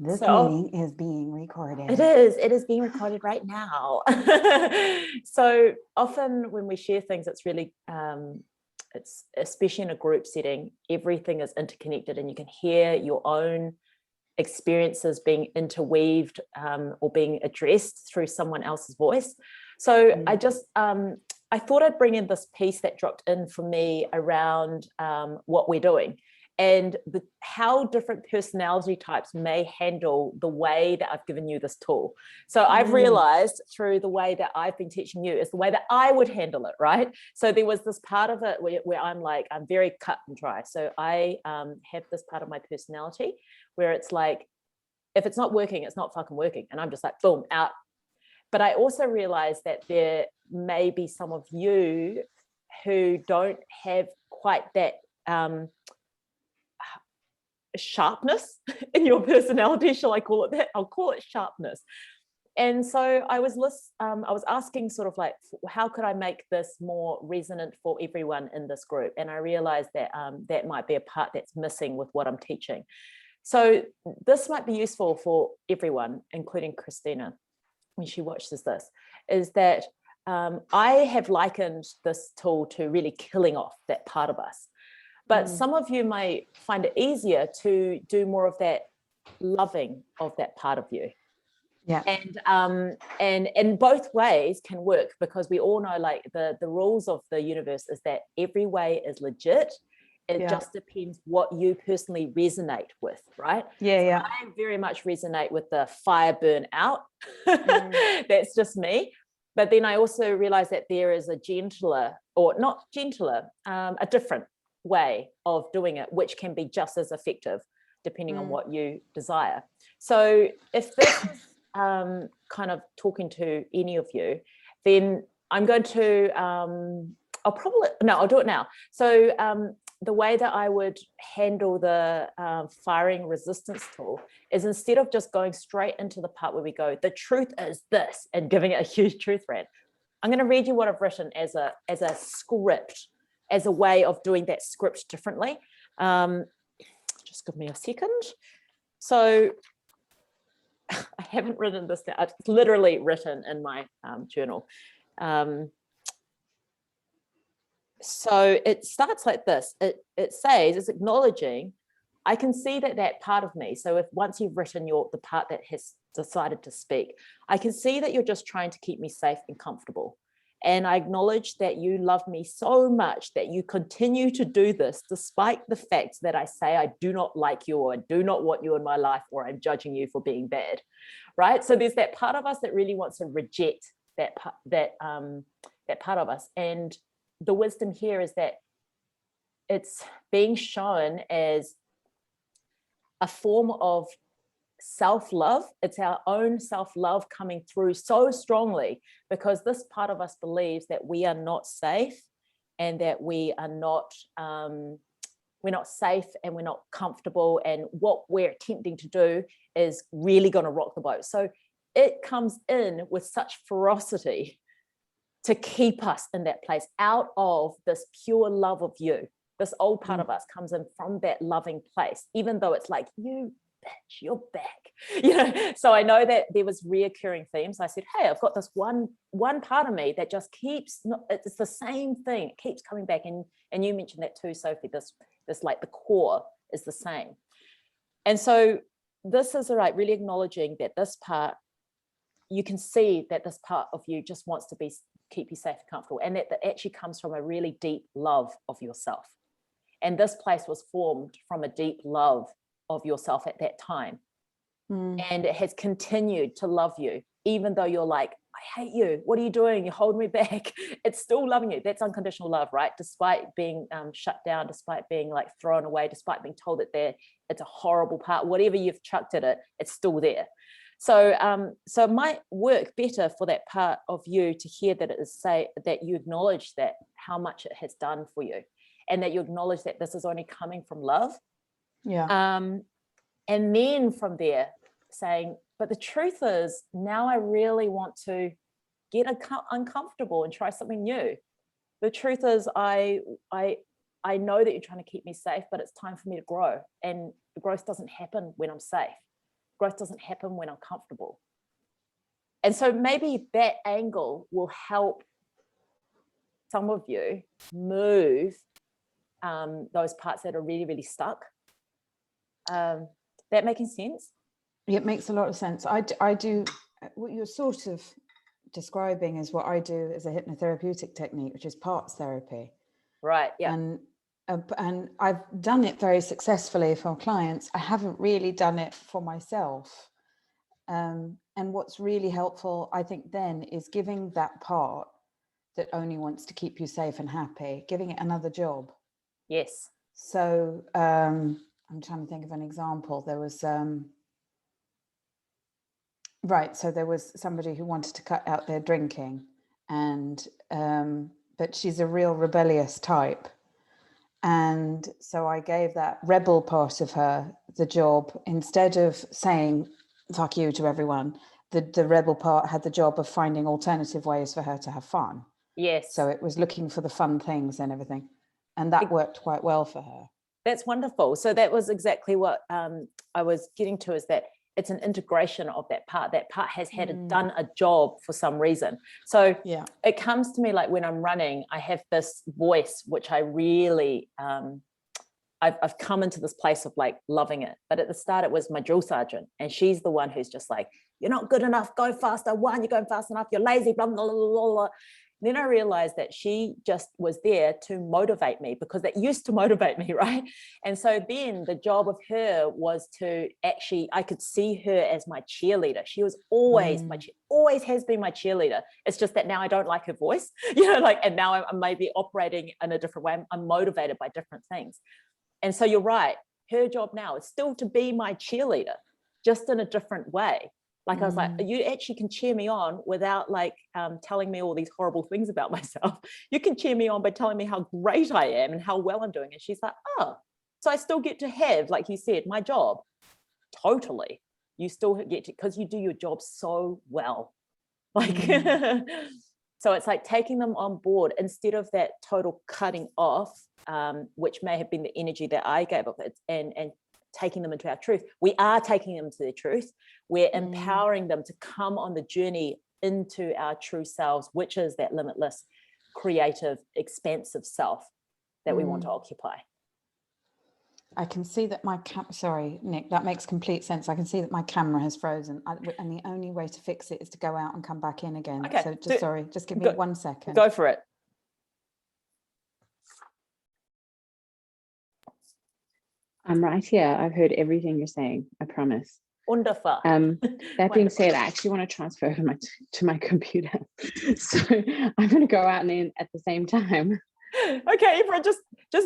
This So meeting is being recorded. it is being recorded right now. So often when we share things, it's really, it's especially in a group setting, everything is interconnected and you can hear your own experiences being interweaved or being addressed through someone else's voice. So I thought I'd bring in this piece that dropped in for me around what we're doing and how different personality types may handle the way that I've given you this tool. So I've realized through the way that I've been teaching you is the way that I would handle it, right? So there was this part of it where I'm like, I'm very cut and dry. So I have this part of my personality where it's like, if it's not working, it's not fucking working. And I'm just like, boom, out. But I also realized that there may be some of you who don't have quite that sharpness in your personality. Shall I call it that? I'll call it sharpness. And so I was asking sort of like, how could I make this more resonant for everyone in this group? And I realized that that might be a part that's missing with what I'm teaching. So this might be useful for everyone, including Christina, when she watches this, is that I have likened this tool to really killing off that part of us. But some of you may find it easier to do more of that loving of that part of you. Yeah. And both ways can work, because we all know, like, the rules of the universe is that every way is legit. It just depends what you personally resonate with, right? Yeah. I very much resonate with the fire burn out. That's just me. But then I also realize that there is a gentler, or not gentler, a different way of doing it, which can be just as effective depending on what you desire. So if this is kind of talking to any of you, then I'm going to, I'll do it now. So the way that I would handle the firing resistance tool is, instead of just going straight into the part where we go, the truth is this, and giving it a huge truth rant, I'm going to read you what I've written as a script, as a way of doing that script differently. Just give me a second. So I haven't written this down. It's literally written in my journal. So it starts like this. It says, it's acknowledging, I can see that part of me. So if once you've written the part that has decided to speak, I can see that you're just trying to keep me safe and comfortable. And I acknowledge that you love me so much that you continue to do this despite the fact that I say I do not like you, or I do not want you in my life, or I'm judging you for being bad, right? So there's that part of us that really wants to reject that part of us. And the wisdom here is that it's being shown as a form of self-love. It's our own self-love coming through so strongly, because this part of us believes that we are not safe, and that we are not we're not safe, and we're not comfortable, and what we're attempting to do is really going to rock the boat. So it comes in with such ferocity to keep us in that place, out of this pure love of you. This old part of us comes in from that loving place, even though it's like, you bitch, you're back. So I know that there was reoccurring themes. I said, hey, I've got this one part of me that just keeps, it's the same thing, it keeps coming back. And you mentioned that too, Sophie, this like the core is the same. And so this is really acknowledging that this part, you can see that this part of you just wants to keep you safe and comfortable, and that actually comes from a really deep love of yourself. And this place was formed from a deep love of yourself at that time. And it has continued to love you, even though you're like, I hate you, what are you doing, you're holding me back. It's still loving you. That's unconditional love, right? Despite being shut down, despite being like thrown away, despite being told that it's a horrible part, whatever you've chucked at it, it's still there. So it might work better for that part of you to hear that it is that you acknowledge that how much it has done for you, and that you acknowledge that this is only coming from love. And then from there saying, but the truth is, now I really want to get uncomfortable and try something new. The truth is, I know that you're trying to keep me safe, but it's time for me to grow, and the growth doesn't happen when I'm safe. growth doesn't happen when I'm comfortable. And so maybe that angle will help some of you move those parts that are really, really stuck. That making sense? It makes a lot of sense. I do what you're sort of describing is what I do as a hypnotherapeutic technique, which is parts therapy. Right. Yeah. And I've done it very successfully for clients. I haven't really done it for myself. And what's really helpful, I think, then is giving that part that only wants to keep you safe and happy, giving it another job. Yes. So I'm trying to think of an example. There was so there was somebody who wanted to cut out their drinking, and but she's a real rebellious type. And so I gave that rebel part of her the job. Instead of saying fuck you to everyone, the rebel part had the job of finding alternative ways for her to have fun. Yes. So it was looking for the fun things and everything. And that worked quite well for her. That's wonderful. So that was exactly what I was getting to, is that it's an integration of that part. That part has done a job for some reason. So yeah, it comes to me like when I'm running, I have this voice, which I really, I've come into this place of like loving it. But at the start, it was my drill sergeant. And she's the one who's just like, you're not good enough, go faster. One, you're going fast enough, you're lazy, blah, blah, blah, blah, blah. Then I realized that she just was there to motivate me, because that used to motivate me, right? And so then the job of her was to actually, I could see her as my cheerleader. She was always always has been my cheerleader. It's just that now I don't like her voice, and now I'm maybe operating in a different way. I'm motivated by different things. And so you're right. Her job now is still to be my cheerleader, just in a different way. Like I was like, you actually can cheer me on without like telling me all these horrible things about myself. You can cheer me on by telling me how great I am and how well I'm doing. And she's like, oh, so I still get to have, like you said, my job. Totally. You still get to, because you do your job so well. Like, so it's like taking them on board instead of that total cutting off, which may have been the energy that I gave up, and taking them into our truth. We are taking them to their truth. We're empowering them to come on the journey into our true selves, which is that limitless, creative, expansive self that we want to occupy. I can see that sorry, Nick, that makes complete sense. I can see that my camera has frozen, and the only way to fix it is to go out and come back in again. Okay. So just give me 1 second. Go for it. I'm right here. I've heard everything you're saying. I promise. Wonderful. That being said, I actually want to transfer to my computer. So I'm going to go out and in at the same time. Okay, April, just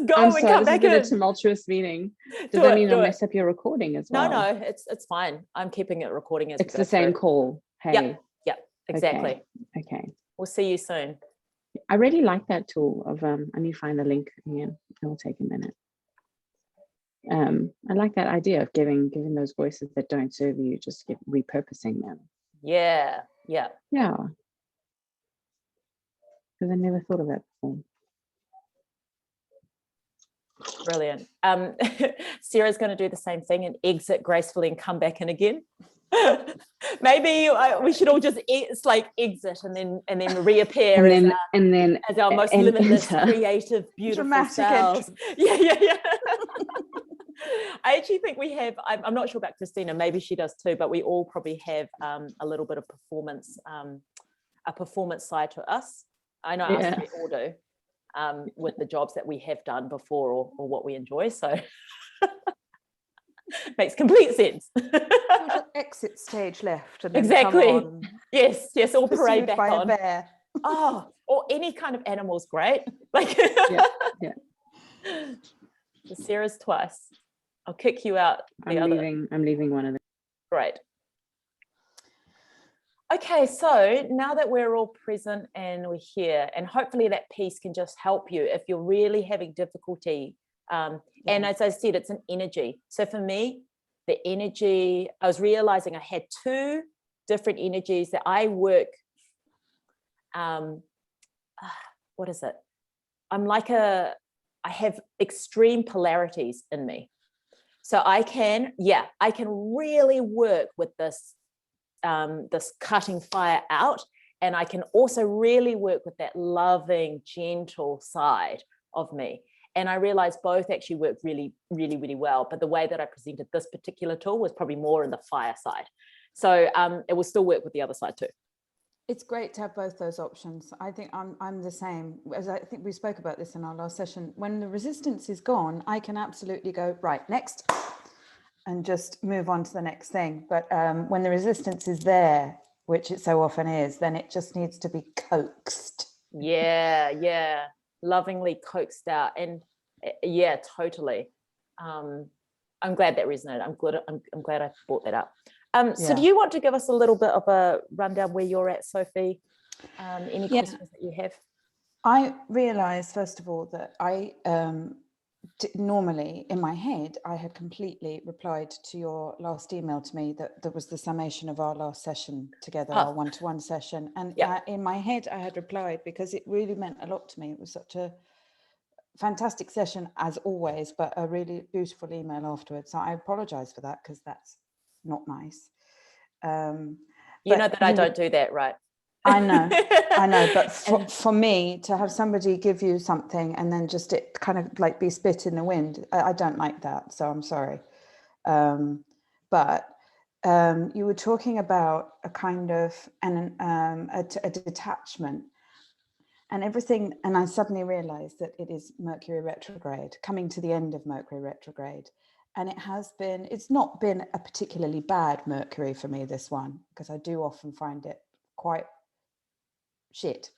go I'm and sorry, come back in. This is a tumultuous meeting. Does that mean I'll mess up your recording as well? No, it's fine. I'm keeping it recording as it's the same call. Hey. Yep, exactly. Okay. We'll see you soon. I really like that tool of I need to find the link again. It will take a minute. I like that idea of giving those voices that don't serve you, just repurposing them. Yeah. Because I never thought of that before. Brilliant. Sarah's going to do the same thing and exit gracefully and come back in again. Maybe we should all just exit and then reappear as our most limitless, creative, beautiful dramatic selves. Yeah. I actually think we have, I'm not sure about Christina, maybe she does too, but we all probably have a little bit of performance, a performance side to us. I know us we all do, with the jobs that we have done before or what we enjoy. So makes complete sense. Exit stage left. And then exactly. Come on, yes, all parade back by on. A bear. Oh, or any kind of animal's great. Like, yeah. So Sarah's twice. I'll kick you out. I'm leaving one of them. Great. Okay, so now that we're all present and we're here, and hopefully that piece can just help you if you're really having difficulty. And as I said, it's an energy. So for me, the energy, I was realizing I had two different energies that I work. What is it? I have extreme polarities in me. So I can really work with this, this cutting fire out. And I can also really work with that loving, gentle side of me. And I realized both actually work really, really, really well. But the way that I presented this particular tool was probably more in the fire side. So it will still work with the other side too. It's great to have both those options. I think I'm the same. As I think we spoke about this in our last session, when the resistance is gone, I can absolutely go, right, next, and just move on to the next thing. But when the resistance is there, which it so often is, then it just needs to be coaxed. Yeah. Lovingly coaxed out. And yeah, totally. I'm glad that resonated. I'm glad I brought that up. So do you want to give us a little bit of a rundown where you're at, Sophie? Any questions that you have? I realised, first of all, that I normally in my head, I had completely replied to your last email to me that was the summation of our last session together, our one-to-one session. And in my head, I had replied because it really meant a lot to me. It was such a fantastic session as always, but a really beautiful email afterwards. So I apologise for that because that's not nice. You know that I don't do that, right? I know, but for me to have somebody give you something and then just it kind of like be spit in the wind, I don't like that. So I'm sorry. But you were talking about a kind of a detachment and everything. And I suddenly realized that it is Mercury retrograde, coming to the end of Mercury retrograde. And it's not been a particularly bad Mercury for me, this one, because I do often find it quite shit.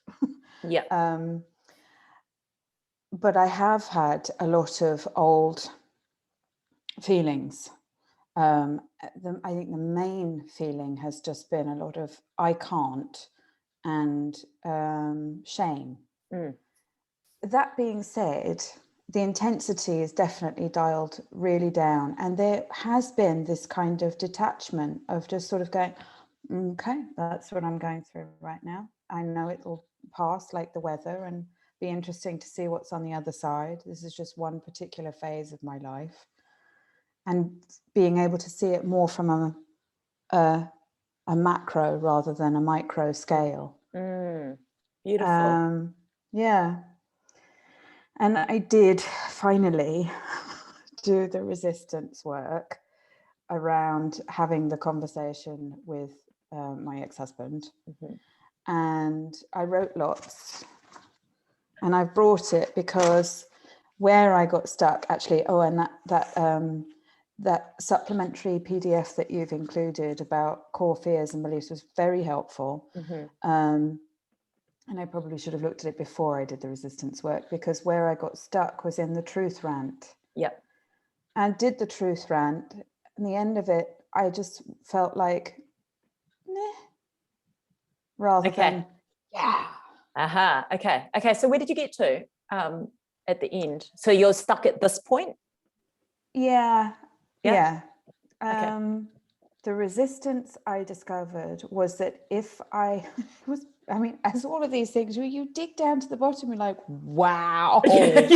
Yeah. But I have had a lot of old feelings. I think the main feeling has just been a lot of I can't and shame. That being said, the intensity is definitely dialed really down. And there has been this kind of detachment of just sort of going, okay, that's what I'm going through right now. I know it will pass like the weather and be interesting to see what's on the other side. This is just one particular phase of my life. And being able to see it more from a macro rather than a micro scale. Beautiful. Yeah. And I did finally do the resistance work around having the conversation with my ex-husband. And I wrote lots. And I brought it because where I got stuck, actually, and that supplementary PDF that you've included about core fears and beliefs was very helpful. And I probably should have looked at it before I did the resistance work, because where I got stuck was in the truth rant. Yep. And did the truth rant. And the end of it, I just felt like, rather than, yeah. Okay. So where did you get to at the end? So you're stuck at this point? Yeah. Okay. The resistance I discovered was that if as all of these things, where you dig down to the bottom, you're like, wow, is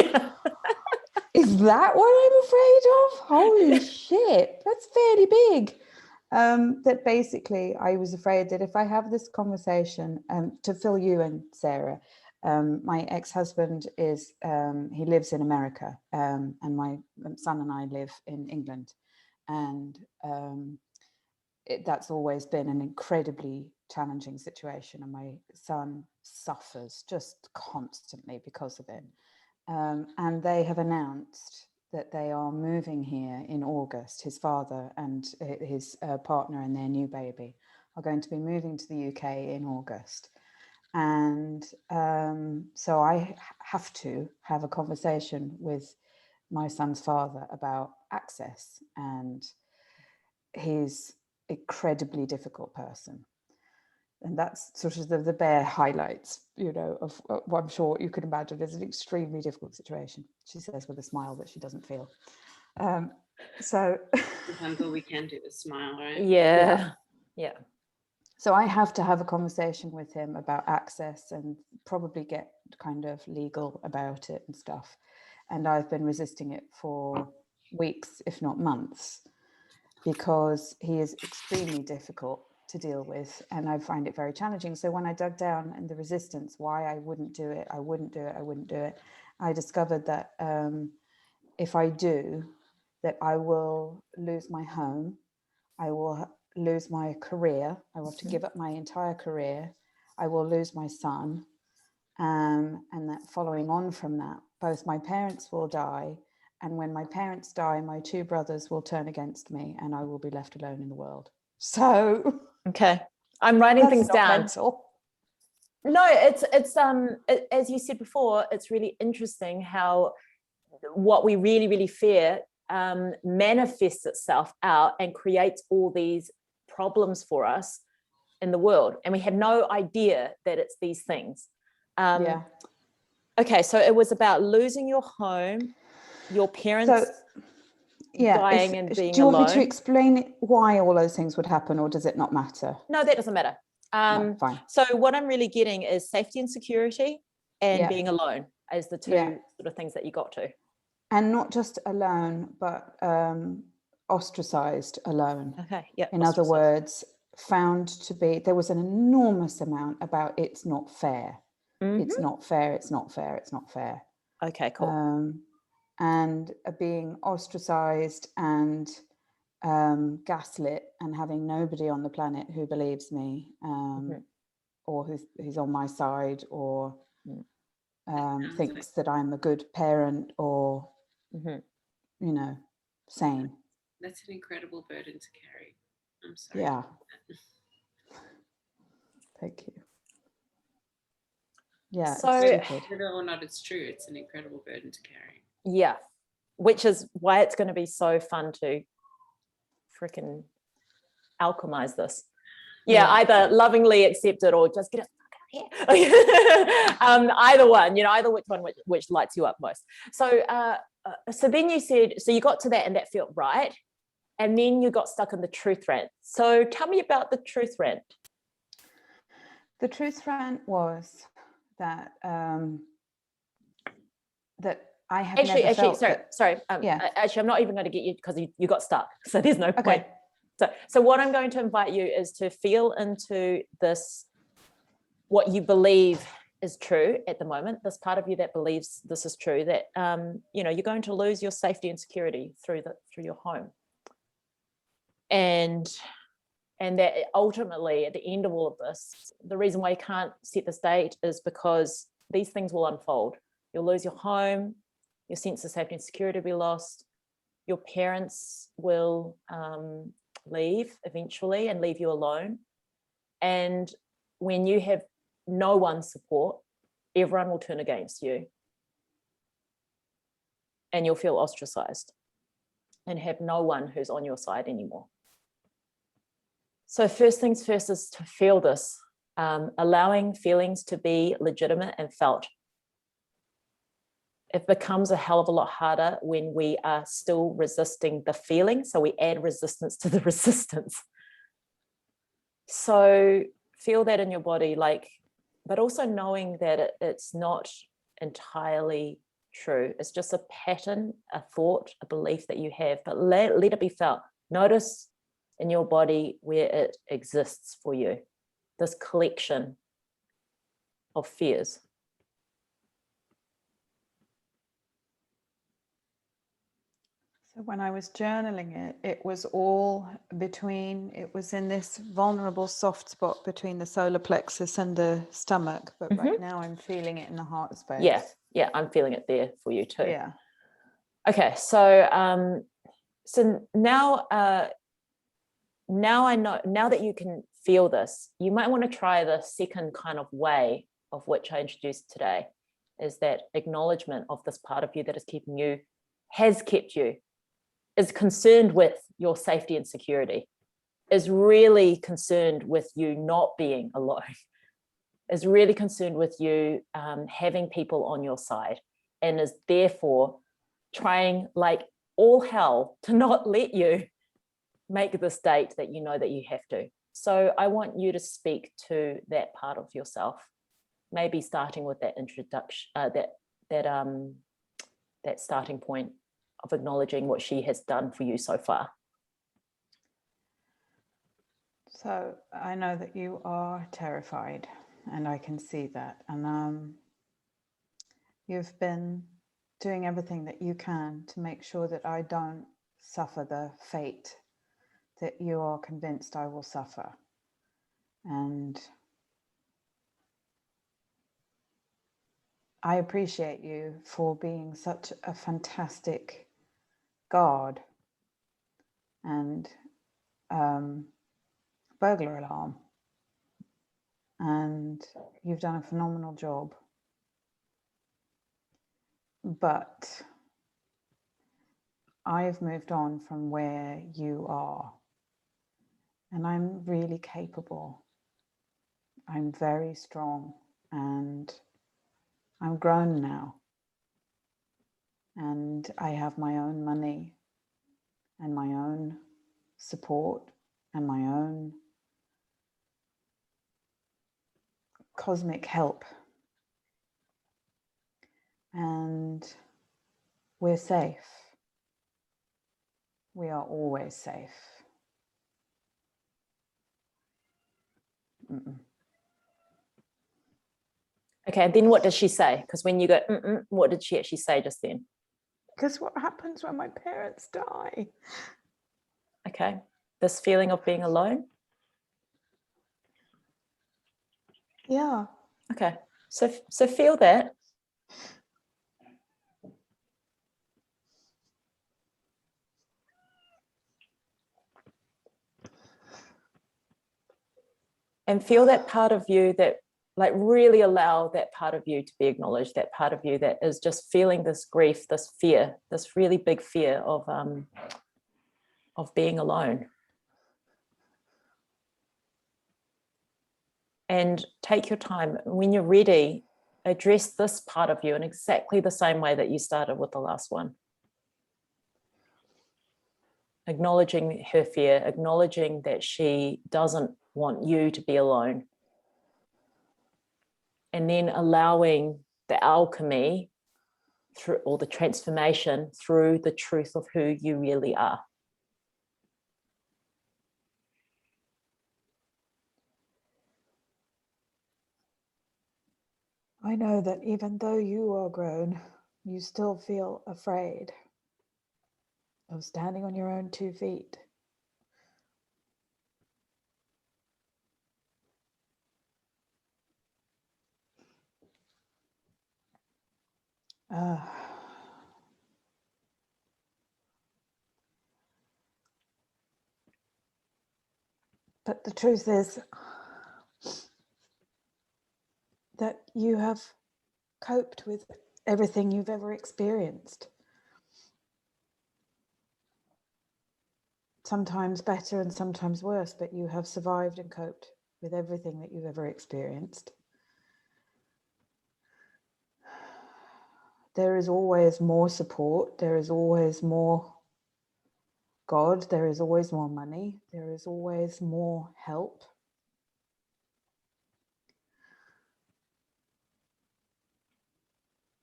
that what I'm afraid of? Holy shit, that's fairly big. That basically I was afraid that if I have this conversation, to fill you in, Sarah, my ex-husband is, he lives in America, and my son and I live in England. And that's always been an incredibly challenging situation. And my son suffers just constantly because of it. And they have announced that they are moving here in August. His father and his partner and their new baby are going to be moving to the UK in August. And so I have to have a conversation with my son's father about access, and he's an incredibly difficult person. And that's sort of the bare highlights, of what I'm sure you can imagine is an extremely difficult situation. She says with a smile that she doesn't feel. So sometimes all we can do is smile, right? Yeah. So I have to have a conversation with him about access and probably get kind of legal about it and stuff. And I've been resisting it for weeks, if not months, because he is extremely difficult to deal with, and I find it very challenging. So when I dug down in the resistance, why I wouldn't do it, I discovered that if I do, that I will lose my home, I will lose my career, I will have to give up my entire career, I will lose my son, and that following on from that, both my parents will die, and when my parents die, my two brothers will turn against me and I will be left alone in the world. So Okay. I'm writing things that's not down. mental. No, as you said before, it's really interesting how what we really, really fear manifests itself out and creates all these problems for us in the world. And we have no idea that it's these things. Yeah. Okay, so it was about losing your home, your parents dying and being do you want alone. me to explain why all those things would happen, or does it not matter? No, that doesn't matter. No, fine. So what I'm really getting is safety and security and Yeah. being alone as the two sort of things that you got to. And not just alone, but ostracized alone. Okay, yeah. In other words, found to be, there was an enormous amount about it's not fair. It's not fair, it's not fair, it's not fair. Okay, cool. And being ostracized and gaslit and having nobody on the planet who believes me, or who's on my side, or thinks that I'm a good parent, or sane. That's an incredible burden to carry. I'm sorry. Yeah. Thank you. Yeah, So, it's stupid. Whether or not it's true, it's an incredible burden to carry. Yeah, which is why it's going to be so fun to freaking alchemize this. Yeah, either lovingly accept it or just get it out here. Either one, either which one which lights you up most. So, so then you said, so you got to that and that felt right, and then you got stuck in the truth rant. So tell me about the truth rant. The truth rant was that that I have never felt sorry. Actually, I'm not even going to get you because you got stuck. So there's no point. So what I'm going to invite you is to feel into this, what you believe is true at the moment, this part of you that believes this is true, that you're going to lose your safety and security through your home. And that ultimately at the end of all of this, the reason why you can't set this date is because these things will unfold. You'll lose your home, your sense of safety and security will be lost, your parents will leave eventually and leave you alone. And when you have no one's support, everyone will turn against you. And you'll feel ostracized and have no one who's on your side anymore. So first things first is to feel this, allowing feelings to be legitimate and felt. It becomes a hell of a lot harder when we are still resisting the feeling. So we add resistance to the resistance. So feel that in your body, but also knowing that it's not entirely true. It's just a pattern, a thought, a belief that you have, but let it be felt. Notice in your body where it exists for you, this collection of fears. So when I was journaling it was all it was in this vulnerable soft spot between the solar plexus and the stomach, but right now I'm feeling it in the heart space. Yeah, I'm feeling it there for you too. Yeah. Okay, so now I know, now that you can feel this, you might want to try the second kind of way of which I introduced today, is that acknowledgement of this part of you that has kept you, is concerned with your safety and security, is really concerned with you not being alone, is really concerned with you having people on your side, and is therefore trying like all hell to not let you make this date that you know that you have to. So I want you to speak to that part of yourself, maybe starting with that introduction, that starting point of acknowledging what she has done for you so far. So I know that you are terrified, and I can see that. And you've been doing everything that you can to make sure that I don't suffer the fate that you are convinced I will suffer. And I appreciate you for being such a fantastic guard and burglar alarm. And you've done a phenomenal job. But I've moved on from where you are. And I'm really capable. I'm very strong, and I'm grown now. And I have my own money and my own support and my own cosmic help. And we're safe. We are always safe. Mm-mm. Okay, and then what does she say? Because when you go, what did she actually say just then? Because what happens when my parents die? Okay, this feeling of being alone. Yeah. Okay, so feel that. And feel that part of you that, like, really allow that part of you to be acknowledged, that part of you that is just feeling this grief, this fear, this really big fear of being alone. And take your time. When you're ready, address this part of you in exactly the same way that you started with the last one. Acknowledging her fear, acknowledging that she doesn't want you to be alone. And then allowing the alchemy through, or the transformation through the truth of who you really are. I know that even though you are grown, you still feel afraid of standing on your own 2 feet. But the truth is that you have coped with everything you've ever experienced. Sometimes better and sometimes worse, but you have survived and coped with everything that you've ever experienced. There is always more support. There is always more God. There is always more money. There is always more help.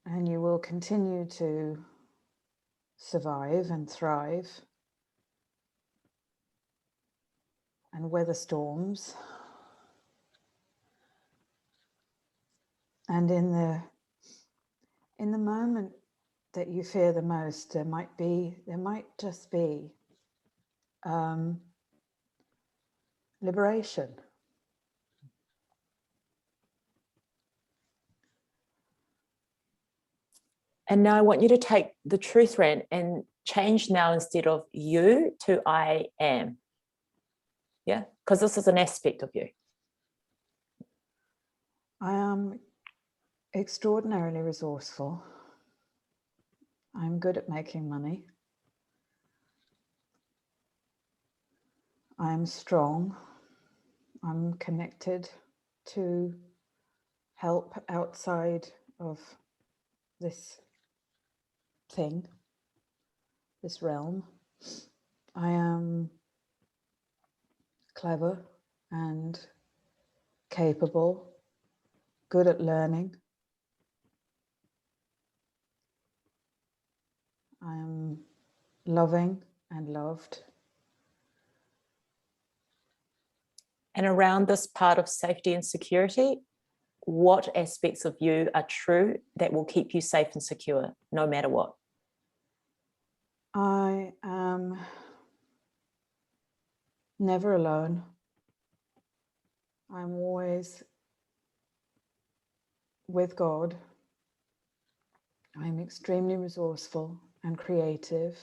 And you will continue to survive and thrive and weather storms. And in the moment that you fear the most, there might just be liberation. And now I want you to take the truth, Ran, and change now instead of you to I am. Yeah, because this is an aspect of you. I am extraordinarily resourceful. I'm good at making money. I am strong. I'm connected to help outside of this thing, this realm. I am clever and capable, good at learning. I am loving and loved. And around this part of safety and security, what aspects of you are true that will keep you safe and secure no matter what? I am never alone. I'm always with God. I'm extremely resourceful and creative.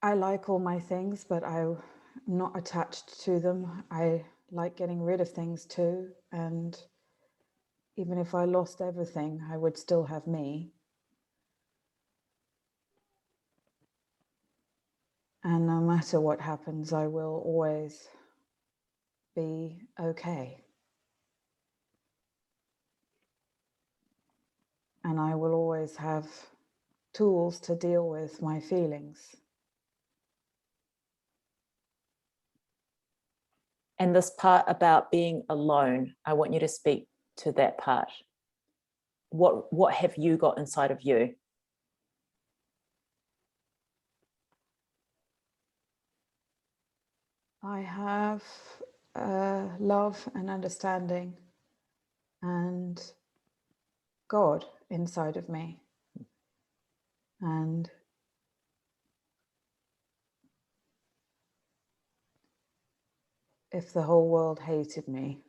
I like all my things, but I'm not attached to them. I like getting rid of things too. And even if I lost everything, I would still have me. And no matter what happens, I will always be okay. And I will always have tools to deal with my feelings. And this part about being alone, I want you to speak to that part. What have you got inside of you? I have love and understanding and God inside of me. And if the whole world hated me,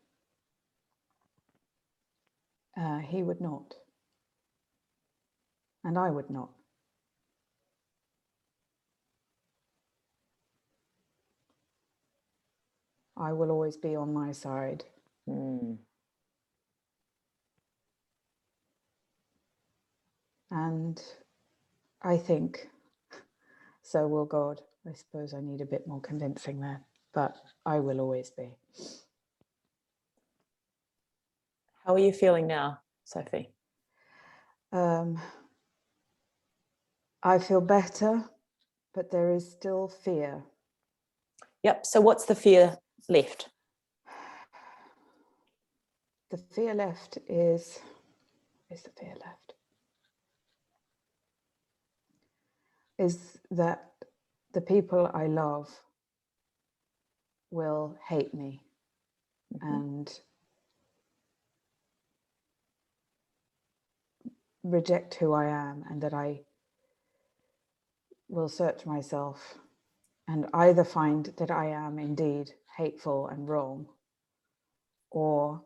he would not. And I would not. I will always be on my side. And I think so will God. I suppose I need a bit more convincing there, but I will always be. How are you feeling now, Sophie? I feel better, but there is still fear. Yep. So what's the fear left? The fear left is the fear left? Is that the people I love will hate me and reject who I am, and that I will search myself and either find that I am indeed hateful and wrong, or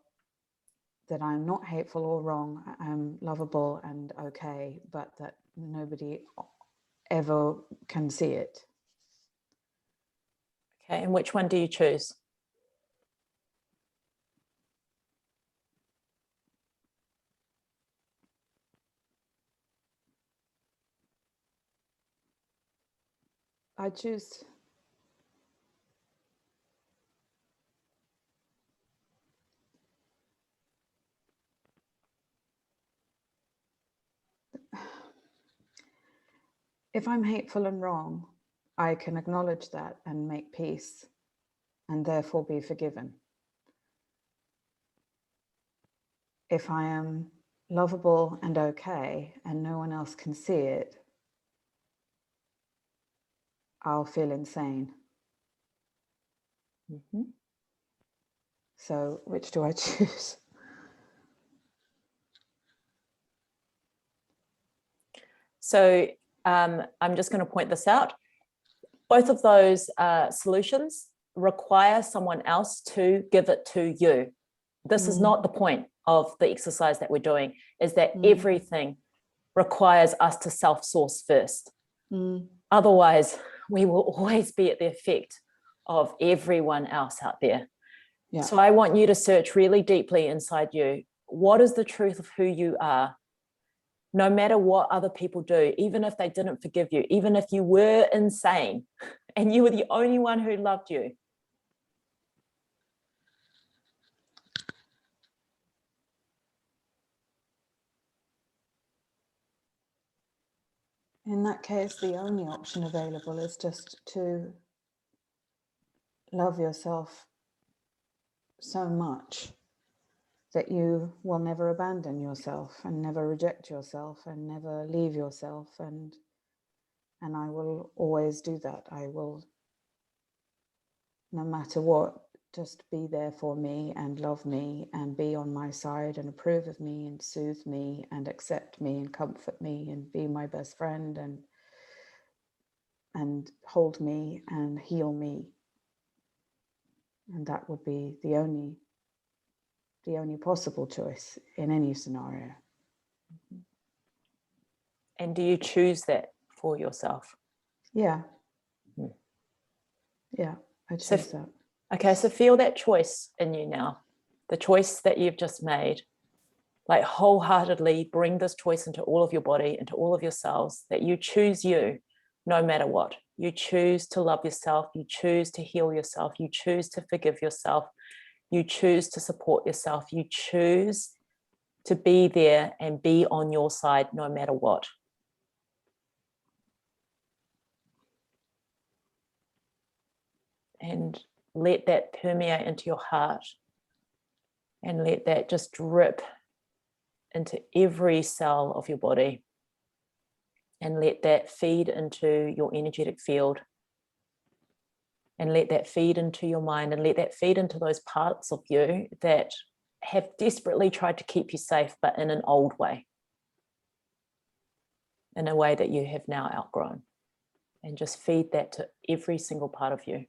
that I'm not hateful or wrong, I'm lovable and okay, but that nobody ever can see it. Okay. And which one do you choose? I choose if I'm hateful and wrong, I can acknowledge that and make peace and therefore be forgiven. If I am lovable and okay and no one else can see it, I'll feel insane. So which do I choose? So I'm just going to point this out. Both of those solutions require someone else to give it to you. This is not the point of the exercise that we're doing, is that everything requires us to self-source first. Otherwise, we will always be at the effect of everyone else out there. Yeah. So I want you to search really deeply inside you. What is the truth of who you are? No matter what other people do, even if they didn't forgive you, even if you were insane and you were the only one who loved you. In that case, the only option available is just to love yourself so much that you will never abandon yourself and never reject yourself and never leave yourself, and I will always do that. I will, no matter what, just be there for me and love me and be on my side and approve of me and soothe me and accept me and comfort me and be my best friend and hold me and heal me. And that would be the only possible choice in any scenario. And do you choose that for yourself? Yeah. Mm. Yeah, I So choose that. Okay, so feel that choice in you now, the choice that you've just made. Like wholeheartedly bring this choice into all of your body, into all of your cells, that you choose you no matter what. You choose to love yourself, you choose to heal yourself, you choose to forgive yourself, you choose to support yourself, you choose to be there and be on your side no matter what. And let that permeate into your heart, and let that just drip into every cell of your body, and let that feed into your energetic field, and let that feed into your mind, and let that feed into those parts of you that have desperately tried to keep you safe, but in an old way, in a way that you have now outgrown. And just feed that to every single part of you.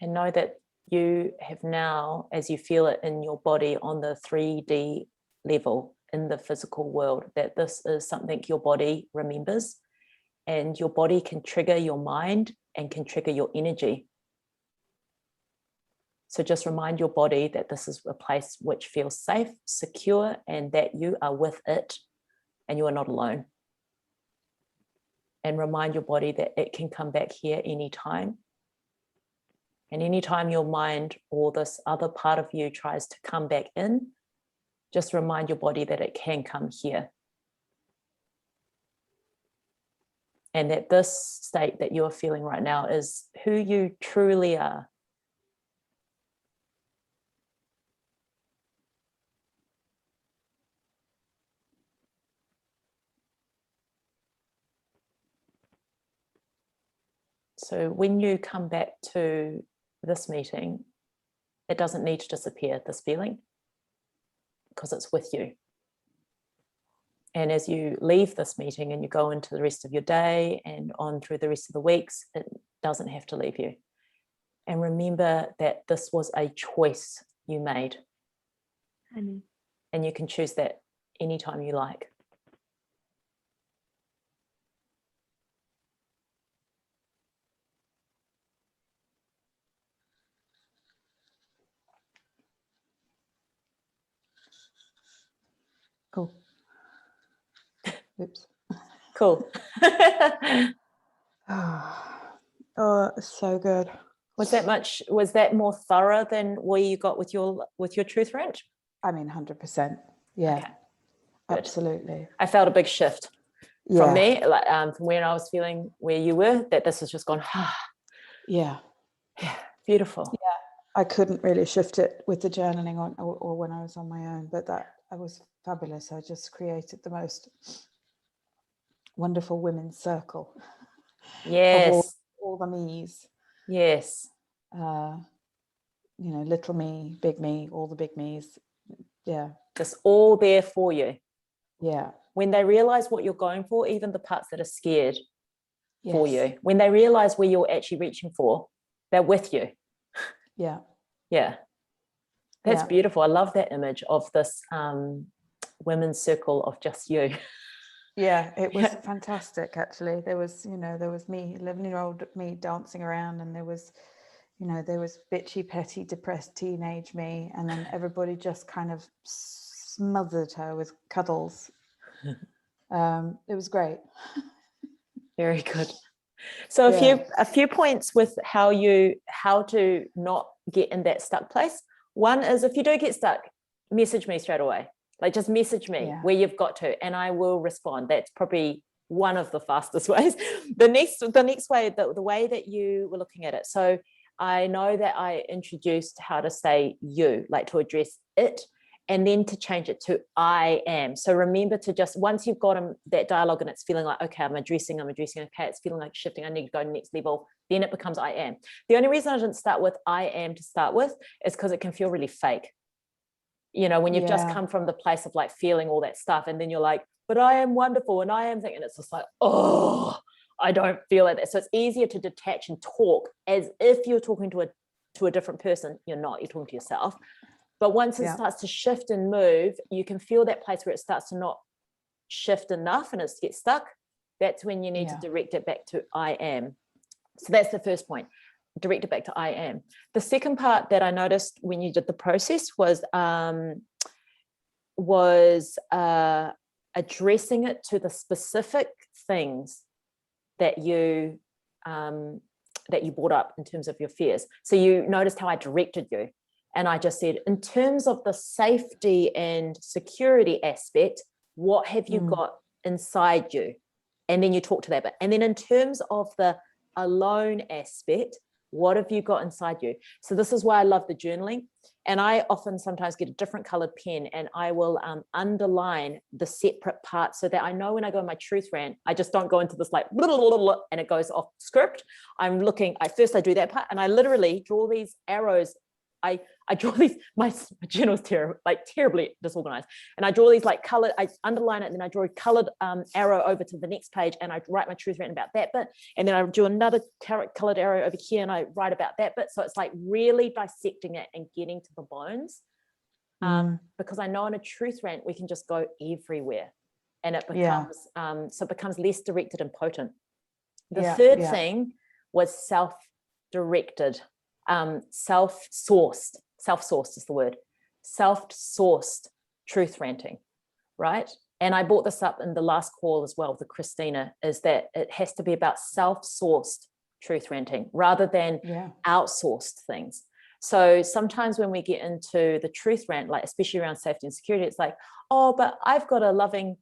And know that you have now, as you feel it in your body on the 3D level in the physical world, that this is something your body remembers, and your body can trigger your mind and can trigger your energy. So just remind your body that this is a place which feels safe, secure, and that you are with it and you are not alone. And remind your body that it can come back here anytime. And anytime your mind or this other part of you tries to come back in, just remind your body that it can come here. And that this state that you're feeling right now is who you truly are. So when you come back to this meeting, it doesn't need to disappear, this feeling, because it's with you. And as you leave this meeting and you go into the rest of your day and on through the rest of the weeks, it doesn't have to leave you. And remember that this was a choice you made. Honey. And you can choose that anytime you like. Cool. Oops. Cool. Oh, it's so good. Was that more thorough than where you got with your truth rant? I mean, 100%. Yeah, Okay, good. absolutely. I felt a big shift Yeah. from me, like from when I was feeling where you were, that this has just gone, Yeah. yeah, beautiful. Yeah. I couldn't really shift it with the journaling on or when I was on my own, but that was fabulous. I just created the most wonderful women's circle. Yes. Of all the me's. Yes. Little me, big me, all the big me's. Yeah. Just all there for you. Yeah. When they realize what you're going for, even the parts that are scared for Yes. you, when they realize where you're actually reaching for, they're with you. Yeah. Yeah. That's Yeah. beautiful. I love that image of this women's circle of just you. Yeah, it was fantastic, actually. There was me, 11-year-old me dancing around, and there was, you know, there was bitchy, petty, depressed teenage me, and then everybody just kind of smothered her with cuddles. It was great. Very good. So a few points with how to not get in that stuck place. One is, if you do get stuck, message me straight away. Like, just message me where you've got to, and I will respond. That's probably one of the fastest ways. The next way, the way that you were looking at it. So I know that I introduced how to say you, like to address it, and then to change it to I am. So remember to just, once you've got that dialogue and it's feeling like, okay, I'm addressing, okay, it's feeling like shifting, I need to go to the next level, then it becomes I am. The only reason I didn't start with I am to start with is because it can feel really fake. You know, when you've just come from the place of like feeling all that stuff, and then you're like, but I am wonderful, and I am thinking, it's just like, oh, I don't feel like that. So it's easier to detach and talk as if you're talking to a different person. You're not, you're talking to yourself. But once it starts to shift and move, you can feel that place where it starts to not shift enough and it gets stuck. That's when you need to direct it back to I am. So that's the first point. Direct it back to I am. The second part that I noticed when you did the process was addressing it to the specific things that you brought up in terms of your fears. So you noticed how I directed you, and I just said, in terms of the safety and security aspect, what have you got inside you? And then you talk to that bit. And then in terms of the alone aspect, what have you got inside you? So this is why I love the journaling. And I often sometimes get a different colored pen, and I will underline the separate parts so that I know when I go in my truth rant, I just don't go into this like, blah, blah, blah, blah, and it goes off script. I'm looking, I do that part, and I literally draw these arrows. I draw these, my journal's terribly disorganized. And I draw these like colored, I underline it, and then I draw a colored arrow over to the next page, and I write my truth rant about that bit. And then I do another colored arrow over here, and I write about that bit. So it's like really dissecting it and getting to the bones. Because I know in a truth rant, we can just go everywhere, and it becomes, so it becomes less directed and potent. The third thing was self-directed. Self-sourced is the word, self-sourced truth ranting, right? And I brought this up in the last call as well with Christina, is that it has to be about self-sourced truth ranting rather than outsourced things. So sometimes when we get into the truth rant, like especially around safety and security, it's like, oh, but I've got a loving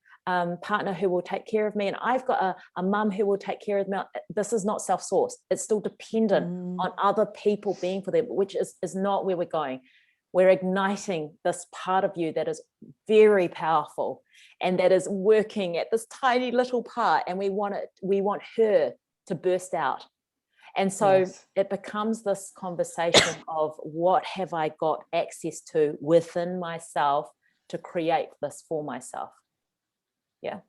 partner who will take care of me, and I've got a mum who will take care of me. This is not self-sourced. It's still dependent on other people being for them, which is not where we're going. We're igniting this part of you that is very powerful and that is working at this tiny little part, and we want her to burst out. And so it becomes this conversation of what have I got access to within myself to create this for myself. Yeah.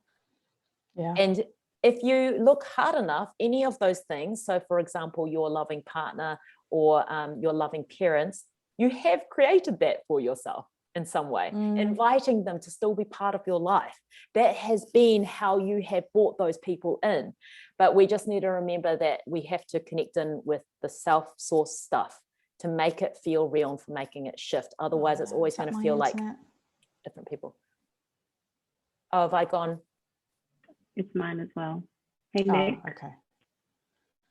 And if you look hard enough, any of those things, so for example, your loving partner or your loving parents, you have created that for yourself in some way, inviting them to still be part of your life. That has been how you have brought those people in. But we just need to remember that we have to connect in with the self-sourced stuff to make it feel real and for making it shift. Otherwise, it's always going to feel like different people. Oh, have I gone? It's mine as well. Hey, Nick. Oh, okay.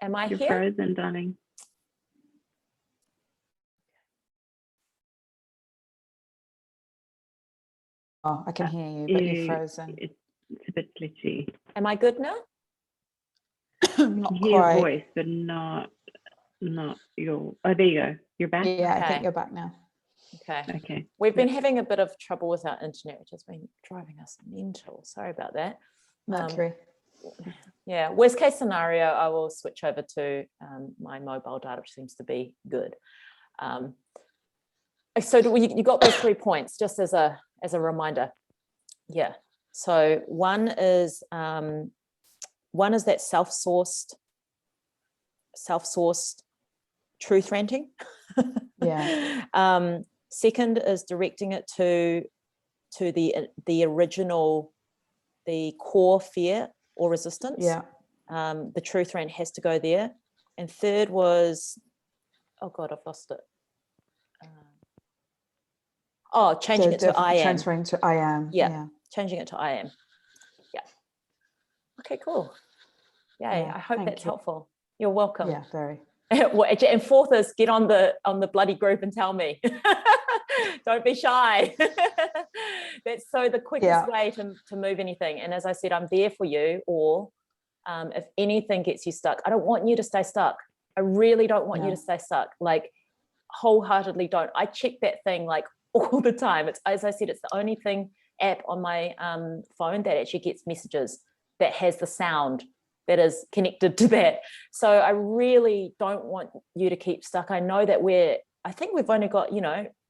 Am I You're here? frozen, darling. Oh, I can hear you, but you're frozen. It's a bit glitchy. Am I good now? Not Hear your quite. voice, but not your. Oh, there you go. You're back. Yeah, I think Okay. you're back now. Okay. We've been having a bit of trouble with our internet, which has been driving us mental. Sorry about that. Mercury. Yeah, worst case scenario, I will switch over to my mobile data, which seems to be good. So you got those 3 points just as a reminder. Yeah. So one is that self-sourced truth ranting. Yeah. Second is directing it to the original, the core fear or resistance. Yeah. The truth rant has to go there. And third was oh God, I've lost it. Oh, changing it to I am. Transferring to I am. Yeah. Changing it to I am. Yeah. Okay, cool. Yay. Yeah, I hope thank that's you. helpful. You're welcome. Yeah, very. And fourth is get on the bloody group and tell me. Don't be shy. That's so the quickest way to move anything. And as I said, I'm there for you. Or if anything gets you stuck, I don't want you to stay stuck. I really don't want you to stay stuck. Like, wholeheartedly don't. I check that thing like all the time. It's, as I said, it's the only app on my phone that actually gets messages that has the sound that is connected to that. So I really don't want you to keep stuck. I know that I think we've only got,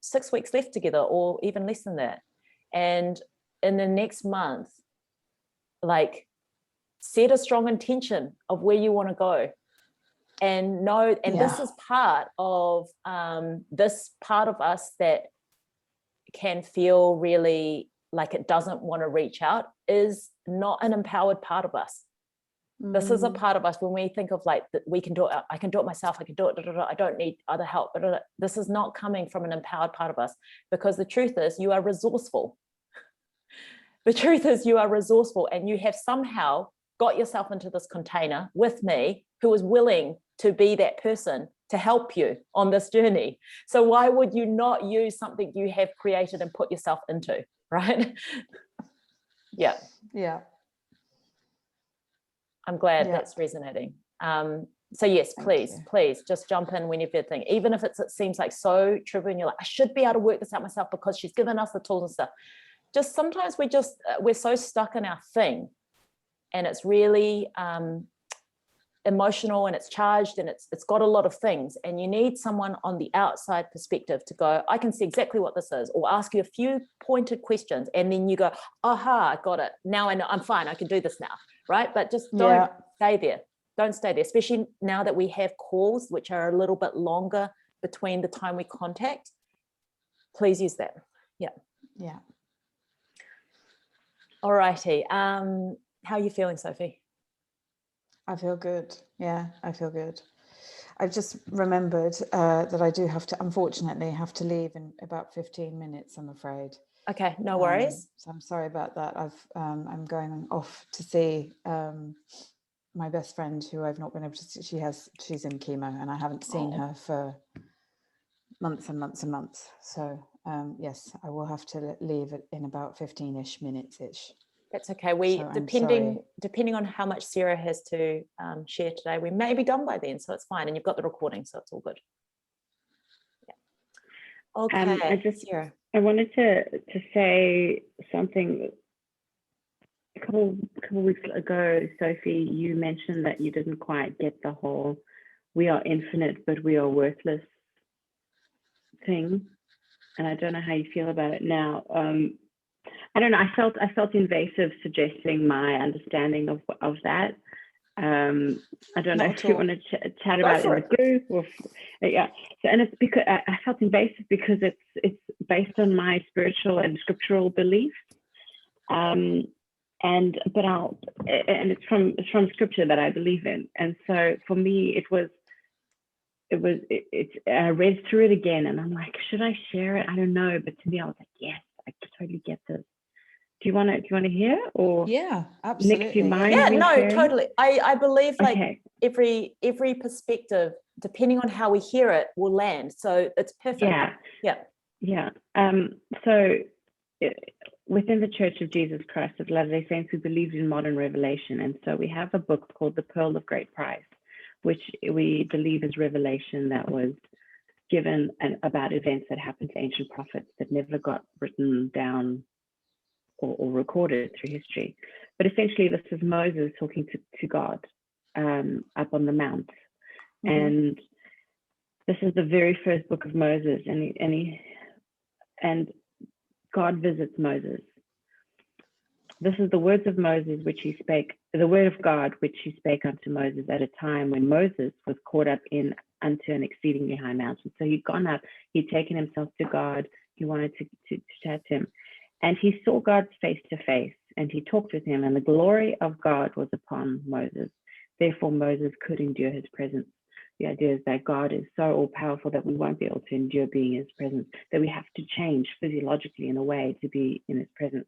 6 weeks left together, or even less than that. And in the next month, like, set a strong intention of where you want to go. And know, and this is part of this part of us that can feel really like it doesn't want to reach out, is not an empowered part of us. This is a part of us when we think of like that we can do it, I can do it myself, I can do it, I don't need other help. This is not coming from an empowered part of us, because the truth is you are resourceful. The truth is you are resourceful, and you have somehow got yourself into this container with me, who is willing to be that person to help you on this journey. So why would you not use something you have created and put yourself into, right? Yeah. I'm glad that's resonating. So yes, please just jump in whenever you think, even if it seems like so trivial and you're like, I should be able to work this out myself because she's given us the tools and stuff. Just sometimes we're so stuck in our thing, and it's really emotional, and it's charged, and it's got a lot of things, and you need someone on the outside perspective to go, I can see exactly what this is, or ask you a few pointed questions, and then you go, aha, I got it. Now I know, I'm fine, I can do this now, right? But just don't stay there. Don't stay there, especially now that we have calls, which are a little bit longer between the time we contact. Please use that. Yeah. All righty. How are you feeling, Sophie? I feel good. Yeah, I feel good. I've just remembered that I do unfortunately have to leave in about 15 minutes, I'm afraid. Okay, no worries. So I'm sorry about that. I'm going off to see my best friend, who I've not been able to see. She's in chemo, and I haven't seen her for months and months and months. So yes, I will have to leave it in about 15-ish minutes-ish. That's okay. Depending on how much Sarah has to share today, we may be done by then, so it's fine. And you've got the recording, so it's all good. Yeah. Okay. Sarah. I wanted to say something. A couple weeks ago, Sophie, you mentioned that you didn't quite get the whole "we are infinite, but we are worthless" thing, and I don't know how you feel about it now. I don't know. I felt invasive suggesting my understanding of that. I don't know if you want to chat about it in the group, or So, and it's because I felt invasive because it's based on my spiritual and scriptural beliefs, it's from scripture that I believe in, and so for me I read through it again, and I'm like, should I share it? I don't know, but to me, I was like, yes, I totally get this. Do you want to hear, or absolutely. Nick, do you mind? Yeah, no, sharing? totally. I believe like every perspective, depending on how we hear it, will land. So it's perfect. Yeah. So within the Church of Jesus Christ of Latter-day Saints, we believe in modern revelation, and so we have a book called The Pearl of Great Price, which we believe is revelation that was given about events that happened to ancient prophets that never got written down or recorded through history. But essentially, this is Moses talking to God up on the mount. And this is the very first book of Moses, and God visits Moses. This is the words of Moses which he spake, the word of God which he spake unto Moses at a time when Moses was caught up unto an exceedingly high mountain. So he'd gone up, he'd taken himself to God, he wanted to chat to him. And he saw God face to face, and he talked with him, and the glory of God was upon Moses. Therefore Moses could endure his presence. The idea is that God is so all powerful that we won't be able to endure being in his presence, that we have to change physiologically in a way to be in his presence.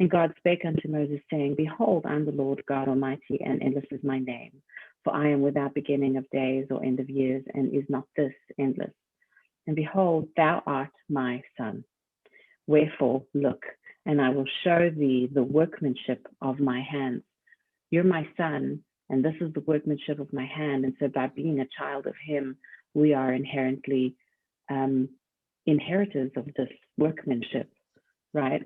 And God spake unto Moses, saying, Behold, I am the Lord God Almighty, and endless is my name. For I am without beginning of days or end of years, and is not this endless? And behold, thou art my son. Wherefore, look, and I will show thee the workmanship of my hands. You're my son, and this is the workmanship of my hand. And so by being a child of him, we are inherently inheritors of this workmanship, right?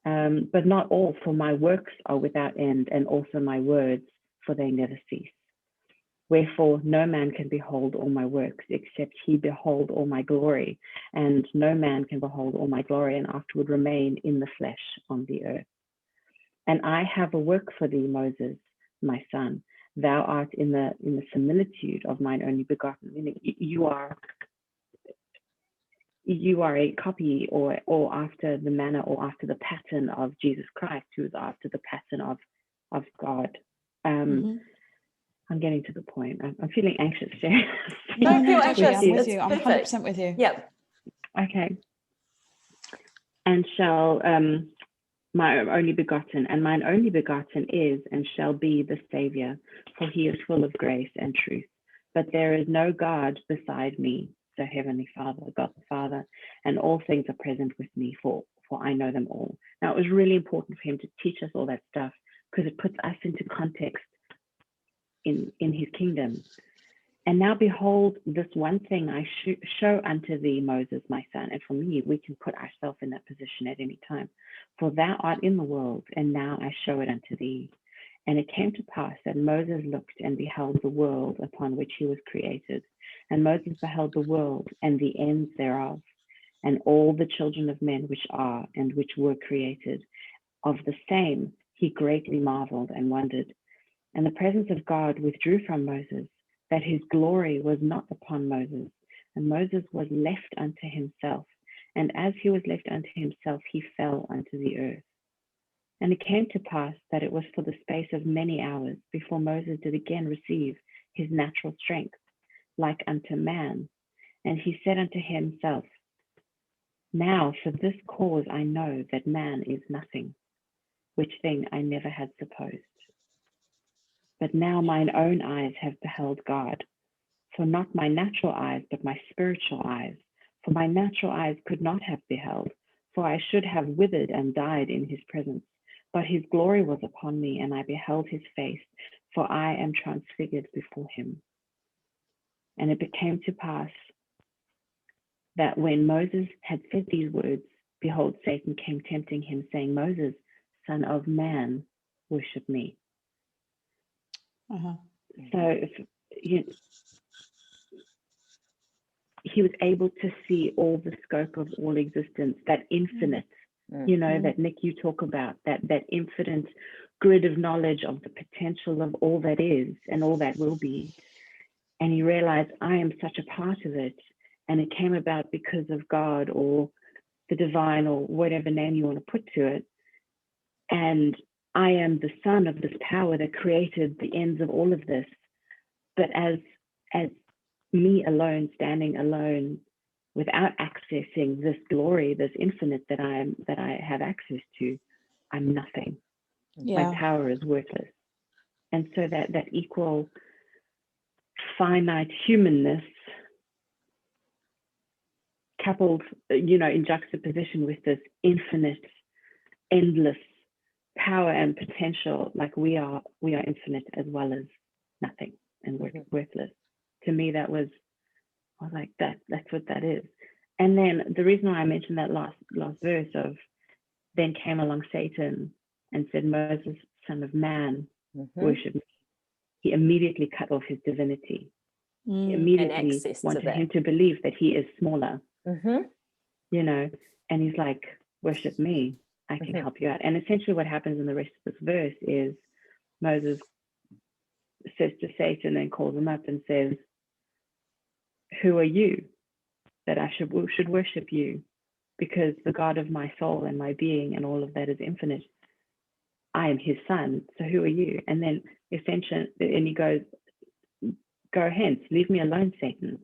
But not all, for my works are without end, and also my words, for they never cease. Wherefore no man can behold all my works, except he behold all my glory, and no man can behold all my glory and afterward remain in the flesh on the earth. And I have a work for thee, Moses, my son. Thou art in the similitude of mine only begotten, meaning you are a copy or after the manner or after the pattern of Jesus Christ, who is after the pattern of God. I'm getting to the point. I'm feeling anxious, Sherry. Don't feel totally, anxious. I'm with It's you. I'm perfect. 100% with you. Yeah. Okay. And shall my only begotten, and mine only begotten is and shall be the Savior, for he is full of grace and truth. But there is no God beside me, so Heavenly Father, God the Father, and all things are present with me, for I know them all. Now, it was really important for him to teach us all that stuff because it puts us into context in his kingdom. And now behold, this one thing I show unto thee, Moses, my son. And for me, we can put ourselves in that position at any time. For thou art in the world, and now I show it unto thee. And it came to pass that Moses looked and beheld the world upon which he was created. And Moses beheld the world and the ends thereof, and all the children of men which are and which were created. Of the same he greatly marveled and wondered. And the presence of God withdrew from Moses, that his glory was not upon Moses. And Moses was left unto himself. And as he was left unto himself, he fell unto the earth. And it came to pass that it was for the space of many hours before Moses did again receive his natural strength, like unto man. And he said unto himself, Now for this cause I know that man is nothing, which thing I never had supposed. But now mine own eyes have beheld God, for not my natural eyes, but my spiritual eyes. For my natural eyes could not have beheld, for I should have withered and died in his presence. But his glory was upon me, and I beheld his face, for I am transfigured before him. And it came to pass that when Moses had said these words, behold, Satan came tempting him, saying, Moses, son of man, worship me. So he was able to see all the scope of all existence, that infinite, that Nick, you talk about, that infinite grid of knowledge of the potential of all that is and all that will be. And he realized, I am such a part of it. And it came about because of God or the divine or whatever name you want to put to it. And I am the son of this power that created the ends of all of this. But as me alone, standing alone, without accessing this glory, this infinite that I have access to, I'm nothing. My power is worthless. And so that equal finite humanness coupled, in juxtaposition with this infinite, endless power and potential, like we are infinite as well as nothing and worthless. To me, I was like, that's what that is. And then the reason why I mentioned that last verse of, then came along Satan and said, Moses, son of man, worship me. He immediately cut off his divinity. He immediately wanted him to believe that he is smaller, and he's like, worship me, I can help you out. And essentially what happens in the rest of this verse is Moses says to Satan and calls him up and says, who are you that I should worship you? Because the God of my soul and my being and all of that is infinite. I am his son. So who are you? And then essentially, and he goes, go hence, leave me alone, Satan.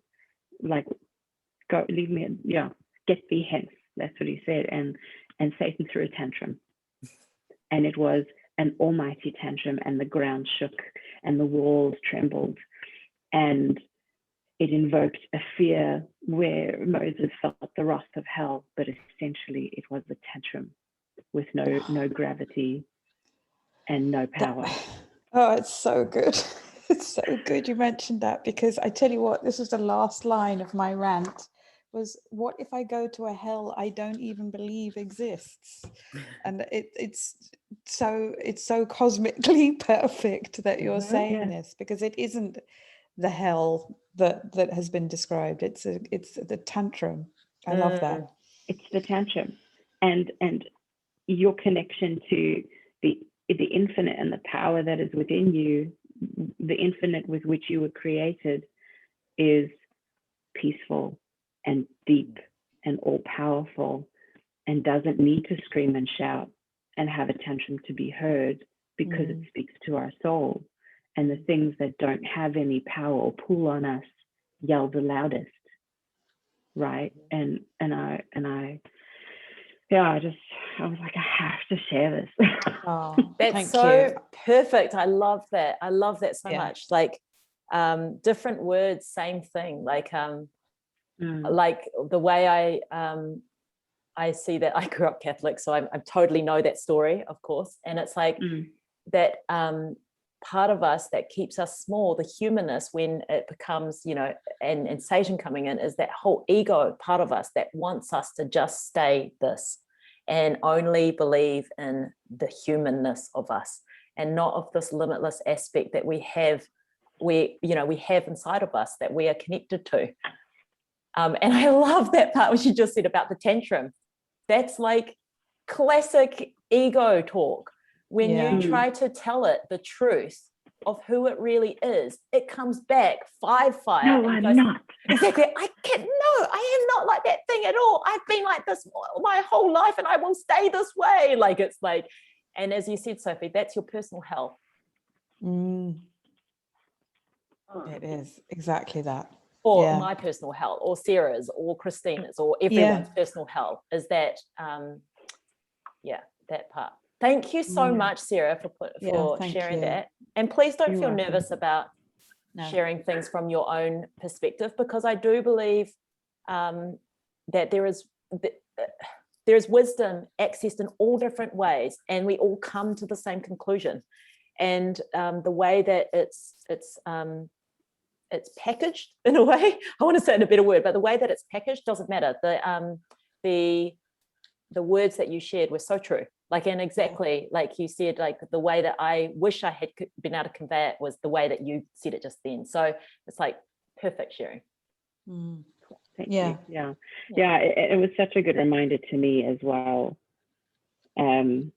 Like, go, leave me, get thee hence. That's what he said. And Satan threw a tantrum. And it was an almighty tantrum, and the ground shook and the walls trembled. And it invoked a fear where Moses felt the wrath of hell, but essentially it was a tantrum with no gravity and no power. Oh, it's so good. It's so good you mentioned that, because I tell you what, this was the last line of my rant, was what if I go to a hell I don't even believe exists? And it's so cosmically perfect that you're saying this, because it isn't the hell that has been described. It's the tantrum. I love that. It's the tantrum, and your connection to the infinite and the power that is within you, the infinite with which you were created, is peaceful and deep and all powerful, and doesn't need to scream and shout and have a tantrum to be heard, because it speaks to our soul. And the things that don't have any power or pull on us yell the loudest, right? And I was like, I have to share this. Oh, That's so perfect. I love that. I love that so Yeah. much. Like different words, same thing. Like the way I see that. I grew up Catholic, so I totally know that story, of course. And it's like that part of us that keeps us small, the humanness, when it becomes, and Satan coming in, is that whole ego part of us that wants us to just stay this and only believe in the humanness of us, and not of this limitless aspect that we have inside of us that we are connected to. And I love that part what you just said about the tantrum. That's like classic ego talk. When you try to tell it the truth of who it really is, it comes back fire. No, I'm not. Exactly. I am not like that thing at all. I've been like this my whole life, and I will stay this way. Like, it's like, and as you said, Sophie, that's your personal hell. It is exactly that. Or my personal hell, or Sarah's, or Christina's, or everyone's personal hell, is that that part. Thank you so much, Sarah, for sharing that. And please don't feel nervous about sharing things from your own perspective, because I do believe that there is wisdom accessed in all different ways, and we all come to the same conclusion. And the way that it's packaged, in a way, I want to say it in a better word, but the way that it's packaged doesn't matter. The words that you shared were so true. Like, and exactly like you said, like the way that I wish I had been able to convey it was the way that you said it just then. So it's like perfect sharing. Thank you. Yeah. It was such a good reminder to me as well. I'm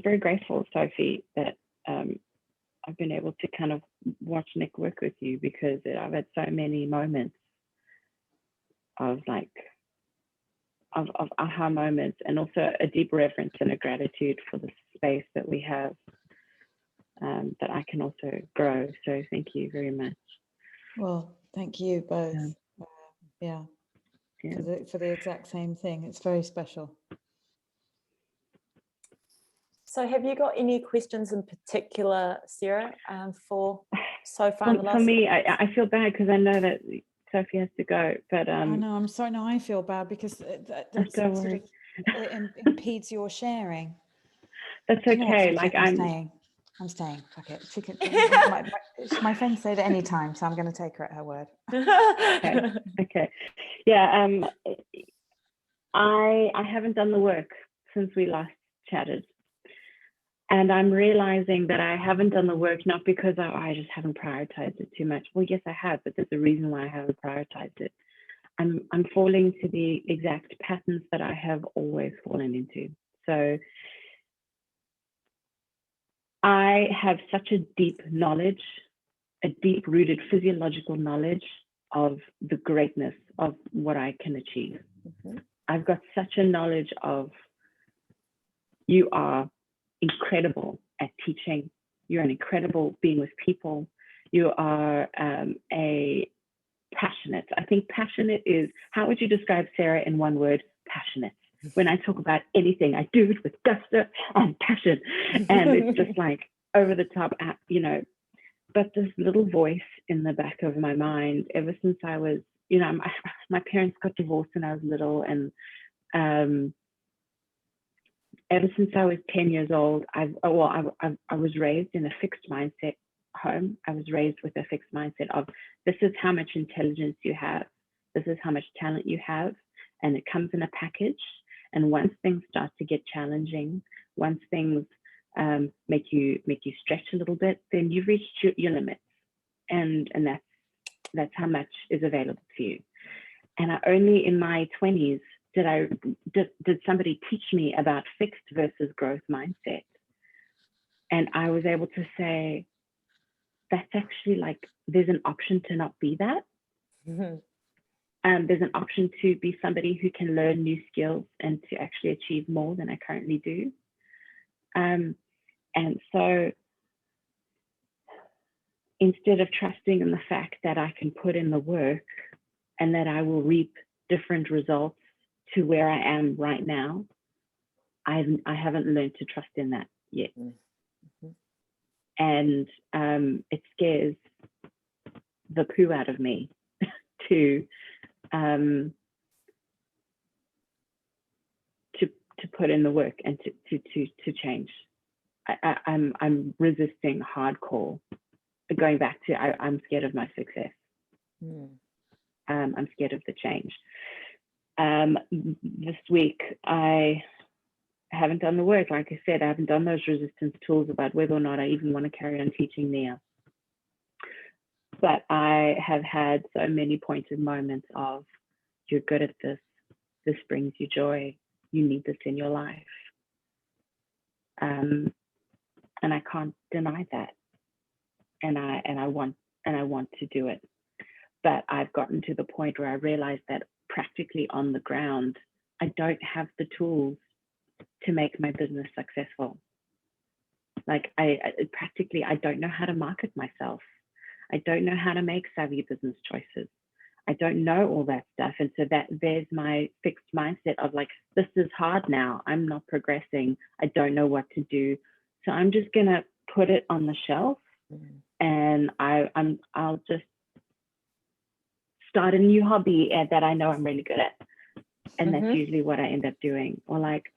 very grateful, Sophie, that I've been able to kind of watch Nick work with you, because I've had so many moments of aha moments, and also a deep reverence and a gratitude for the space that we have, that I can also grow. So thank you very much. Well, thank you both. For the exact same thing. It's very special. So have you got any questions in particular, Sarah, for so far in the last? For me, I feel bad because I know that Sophie has to go, but I know, I'm sorry. No, I feel bad because that sort of impedes your sharing. That's okay. I'm staying. Fuck it. She can. My friend said at any time, so I'm going to take her at her word. Okay. Yeah. I haven't done the work since we last chatted. And I'm realizing that I haven't done the work, not because I just haven't prioritized it too much. Well, yes, I have, but there's a reason why I haven't prioritized it. I'm falling to the exact patterns that I have always fallen into. So I have such a deep knowledge, a deep-rooted physiological knowledge of the greatness of what I can achieve. I've got such a knowledge of You are incredible at teaching. You're an incredible being with people. You are a passionate. I think passionate is, how would you describe Sarah in one word? Passionate. When I talk about anything, I do it with gusto and passion. And it's just like over the top, you know, but this little voice in the back of my mind, ever since I was, you know, my parents got divorced when I was little, and ever since I was 10 years old, I was raised in a fixed mindset home. I was raised with a fixed mindset of, this is how much intelligence you have, this is how much talent you have, and it comes in a package. And once things start to get challenging, once things make you stretch a little bit, then you've reached your limits, and that's how much is available to you. And I only in my 20s did somebody teach me about fixed versus growth mindset, and I was able to say, that's actually like, there's an option to not be that. There's an option to be somebody who can learn new skills and to actually achieve more than I currently do. And so instead of trusting in the fact that I can put in the work and that I will reap different results to where I am right now, I haven't learned to trust in that yet. Mm-hmm. And it scares the poo out of me to put in the work and to change. I'm resisting hardcore. Going back to, I'm scared of my success. I'm scared of the change. This week I haven't done the work. Like I said, I haven't done those resistance tools about whether or not I even want to carry on teaching Nia. But I have had so many pointed moments of, you're good at this. This brings you joy. You need this in your life. And I can't deny that. And I want to do it. But I've gotten to the point where I realize that practically on the ground, I don't have the tools to make my business successful. Like I don't know how to market myself. I don't know how to make savvy business choices. I don't know all that stuff. And so that there's my fixed mindset of like, this is hard now. I'm not progressing. I don't know what to do. So I'm just going to put it on the shelf, and I'll just start a new hobby that I know I'm really good at. And that's usually what I end up doing. Or like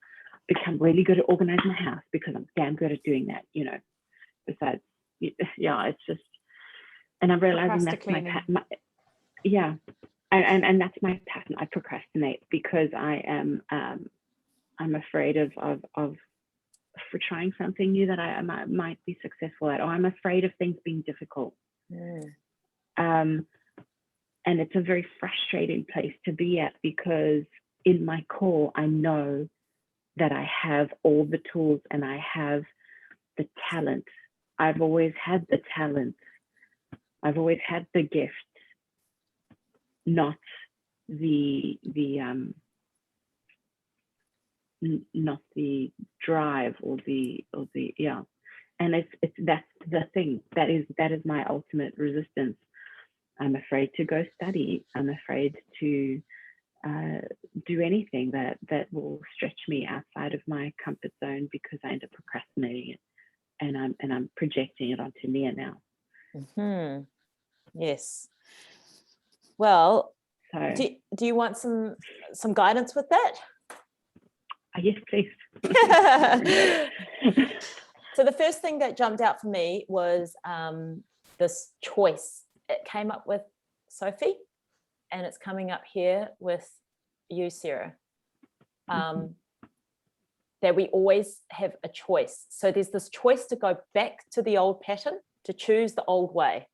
become really good at organizing my house because I'm damn good at doing that, you know. Besides, yeah, it's just, and I'm realizing that's my yeah. And that's my pattern. I procrastinate because I am I'm afraid of for trying something new that I might be successful at, or I'm afraid of things being difficult. And it's a very frustrating place to be at, because in my core, I know that I have all the tools and I have the talent. I've always had the talent. I've always had the gift, not the not the drive or the yeah. And that's the thing that is my ultimate resistance. I'm afraid to go study. I'm afraid to do anything that will stretch me outside of my comfort zone, because I end up procrastinating it, and I'm projecting it onto Nia now. Yes. Well, So do you want some guidance with that? Yes, please. So the first thing that jumped out for me was this choice. It came up with Sophie, and it's coming up here with you, Sarah. That we always have a choice. So there's this choice to go back to the old pattern, to choose the old way.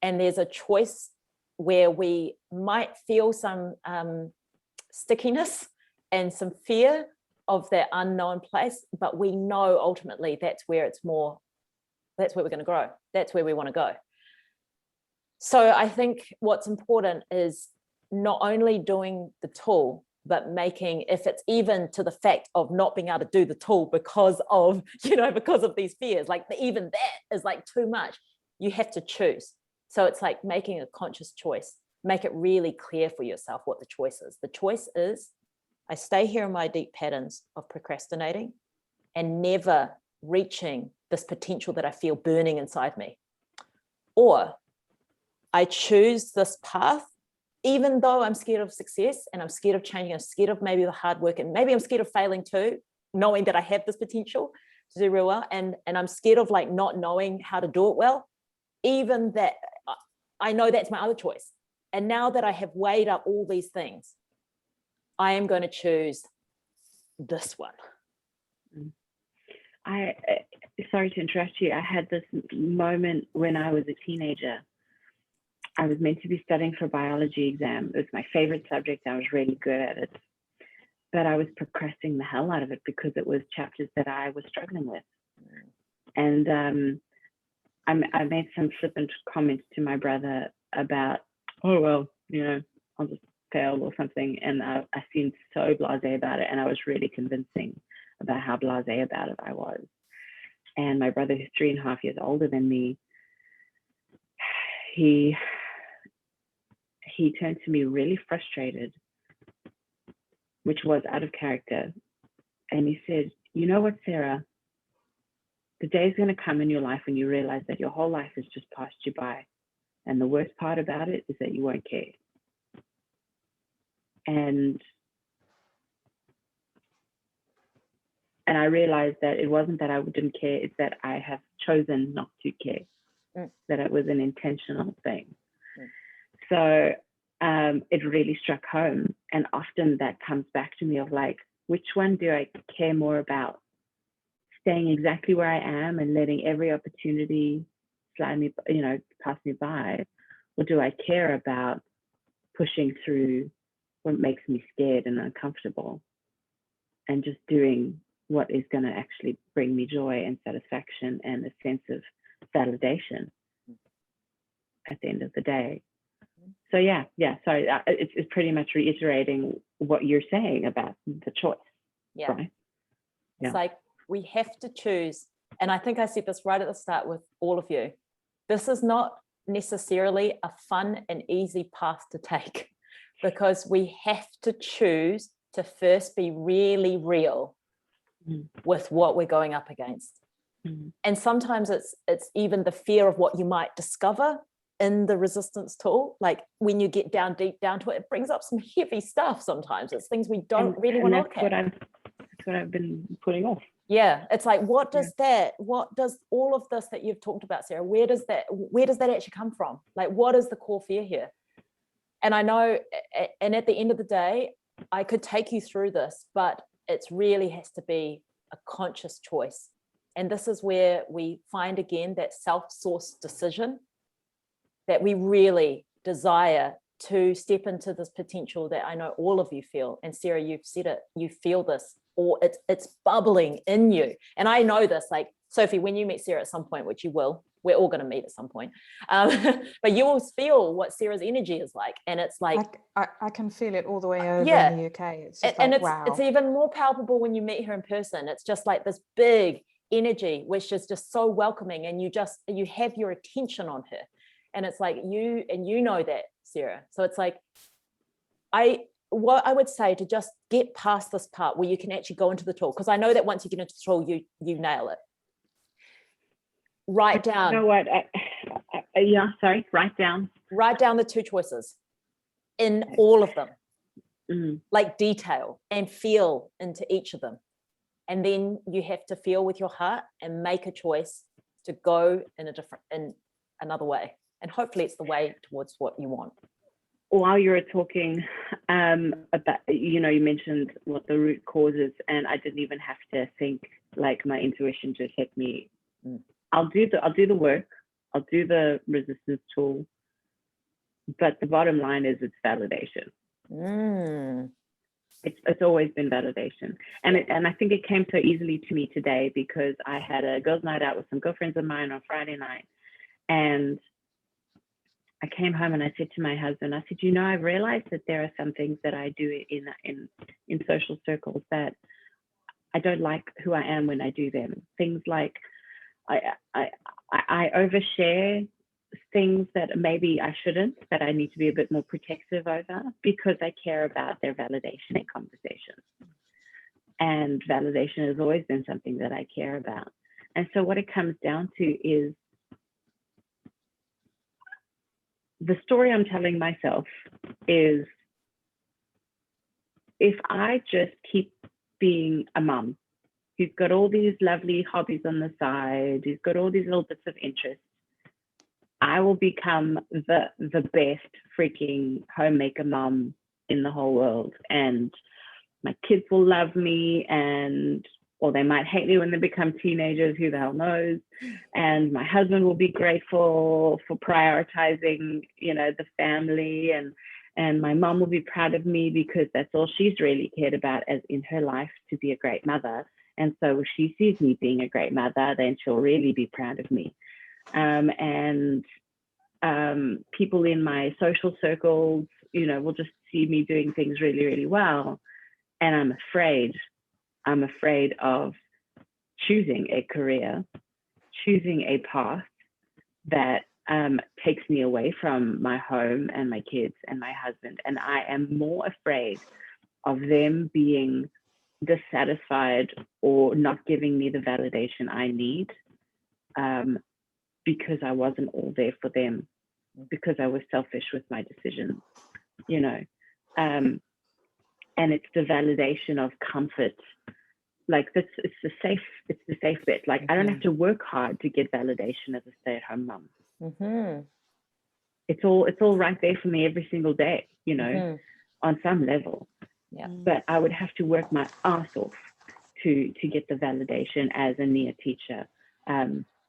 And there's a choice where we might feel some stickiness and some fear of that unknown place, but we know ultimately that's where we're going to grow. That's where we want to go. So I think what's important is not only doing the tool, but making, if it's even to the fact of not being able to do the tool because of, because of these fears, like even that is like too much. You have to choose. So it's like making a conscious choice. Make it really clear for yourself what the choice is. The choice is, I stay here in my deep patterns of procrastinating and never reaching this potential that I feel burning inside me. Or I choose this path, even though I'm scared of success and I'm scared of changing, I'm scared of maybe the hard work, and maybe I'm scared of failing too, knowing that I have this potential to do real well. And I'm scared of like not knowing how to do it well. Even that, I know that's my other choice. And now that I have weighed up all these things, I am going to choose this one. Sorry to interrupt you. I had this moment when I was a teenager. I was meant to be studying for a biology exam. It was my favorite subject. I was really good at it. But I was procrastinating the hell out of it because it was chapters that I was struggling with. And I made some flippant comments to my brother about, oh, well, I'll just fail or something. And I seemed so blasé about it. And I was really convincing about how blasé about it I was. And my brother, who's 3.5 years older than me, he turned to me really frustrated, which was out of character. And he said, you know what, Sarah, the day is going to come in your life when you realize that your whole life has just passed you by. And the worst part about it is that you won't care. And I realized that it wasn't that I didn't care, it's that I have chosen not to care, that it was an intentional thing. So it really struck home. And often that comes back to me of like, which one do I care more about? Staying exactly where I am and letting every opportunity slide me, pass me by? Or do I care about pushing through what makes me scared and uncomfortable and just doing what is going to actually bring me joy and satisfaction and a sense of validation at the end of the day? So sorry, it's pretty much reiterating what you're saying about the choice. Yeah. Right? It's like we have to choose. And I think I said this right at the start with all of you. This is not necessarily a fun and easy path to take, because we have to choose to first be really real with what we're going up against. And sometimes it's even the fear of what you might discover in the resistance tool. Like when you get deep down to it, it brings up some heavy stuff. Sometimes it's things we don't really want to look at. That's what I've been putting off. Yeah, it's like, what does all of this that you've talked about, Sarah, where does that actually come from? Like, what is the core fear here? And I know, and at the end of the day, I could take you through this, but it really has to be a conscious choice. And this is where we find again that self-sourced decision, that we really desire to step into this potential that I know all of you feel. And Sarah, you've said it, you feel this, or it's bubbling in you. And I know this, like Sophie, when you meet Sarah at some point, which you will, we're all going to meet at some point, but you will feel what Sarah's energy is like. And it's like, I can feel it all the way over in the UK. It's just and like, it's even more palpable when you meet her in person. It's just like this big energy, which is just so welcoming. And you have your attention on her. And it's like you know that, Sarah. So it's like, what I would say to just get past this part where you can actually go into the tool, because I know that once you get into the tool, you nail it. Write down. You know what? Write down. Write down the two choices in all of them, like detail, and feel into each of them. And then you have to feel with your heart and make a choice to go in another way. And hopefully it's the way towards what you want. While you were talking about, you mentioned what the root cause is, and I didn't even have to think, like my intuition just hit me. I'll do the work, I'll do the resistance tool, but the bottom line is it's validation. It's always been validation. And I think it came so easily to me today because I had a girls' night out with some girlfriends of mine on Friday night, and I came home and I said to my husband, I said, you know, I've realized that there are some things that I do in social circles that I don't like who I am when I do them. Things like I overshare things that maybe I shouldn't, that I need to be a bit more protective over because I care about their validation in conversations. And validation has always been something that I care about. And so what it comes down to is the story I'm telling myself is, if I just keep being a mum who's got all these lovely hobbies on the side, who's got all these little bits of interest, I will become the best freaking homemaker mom in the whole world. And my kids will love me, or they might hate me when they become teenagers, who the hell knows. And my husband will be grateful for prioritizing, the family, and my mom will be proud of me because that's all she's really cared about as in her life, to be a great mother. And so if she sees me being a great mother, then she'll really be proud of me. People in my social circles, will just see me doing things really, really well. And I'm afraid of choosing a career, choosing a path that takes me away from my home and my kids and my husband. And I am more afraid of them being dissatisfied or not giving me the validation I need, because I wasn't all there for them, because I was selfish with my decisions, and it's the validation of comfort. Like it's the safe bit. Like I don't have to work hard to get validation as a stay-at-home mom. Mm-hmm. It's all right there for me every single day, on some level. Yeah. But I would have to work my ass off to get the validation as a NIA teacher,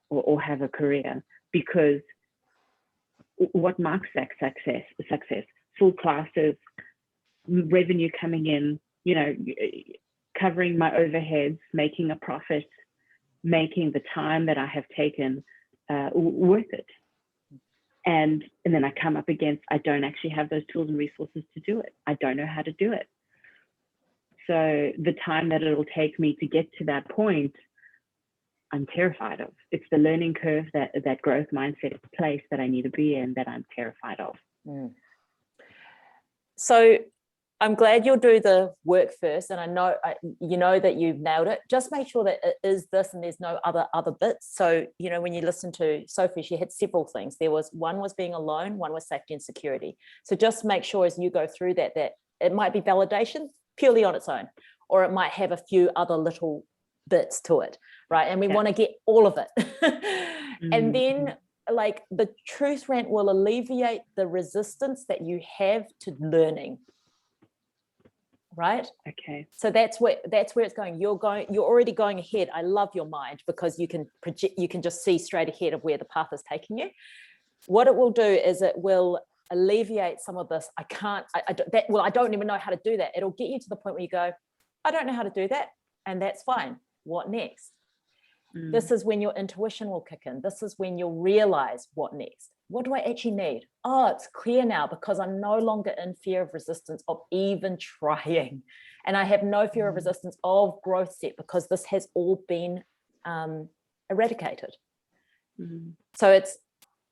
or have a career, because what marks that success? Full classes, revenue coming in, covering my overheads, making a profit, making the time that I have taken worth it. And then I come up against, I don't actually have those tools and resources to do it. I don't know how to do it. So the time that it'll take me to get to that point, I'm terrified of. It's the learning curve, that growth mindset place that I need to be in, that I'm terrified of. Mm. So I'm glad you'll do the work first, and I know that you've nailed it. Just make sure that it is this and there's no other bits. So when you listen to Sophie, she had several things. One was being alone, one was safety and security. So just make sure as you go through that it might be validation purely on its own, or it might have a few other little bits to it, right? And we want to get all of it. And then like the truth rant will alleviate the resistance that you have to learning. Right? Okay. So that's where it's going. You're already going ahead. I love your mind, because you can project, you can just see straight ahead of where the path is taking you. What it will do is it will alleviate some of this. I don't even know how to do that. It'll get you to the point where you go, I don't know how to do that. And that's fine. What next? This is when your intuition will kick in. This is when you'll realize what next. What do I actually need? Oh, it's clear now, because I'm no longer in fear of resistance of even trying. And I have no fear of resistance of growth set, because this has all been eradicated. So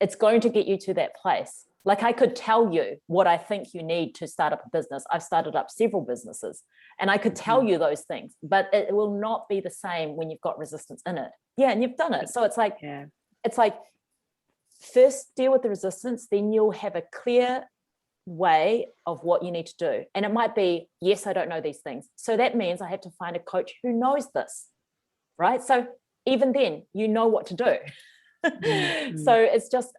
it's going to get you to that place. Like I could tell you what I think you need to start up a business. I've started up several businesses, and I could tell you those things, but it will not be the same when you've got resistance in it. Yeah, and you've done it. So it's like, first deal with the resistance, then you'll have a clear way of what you need to do. And it might be, yes, I don't know these things. So that means I have to find a coach who knows this, right? So even then, you know what to do. So it's just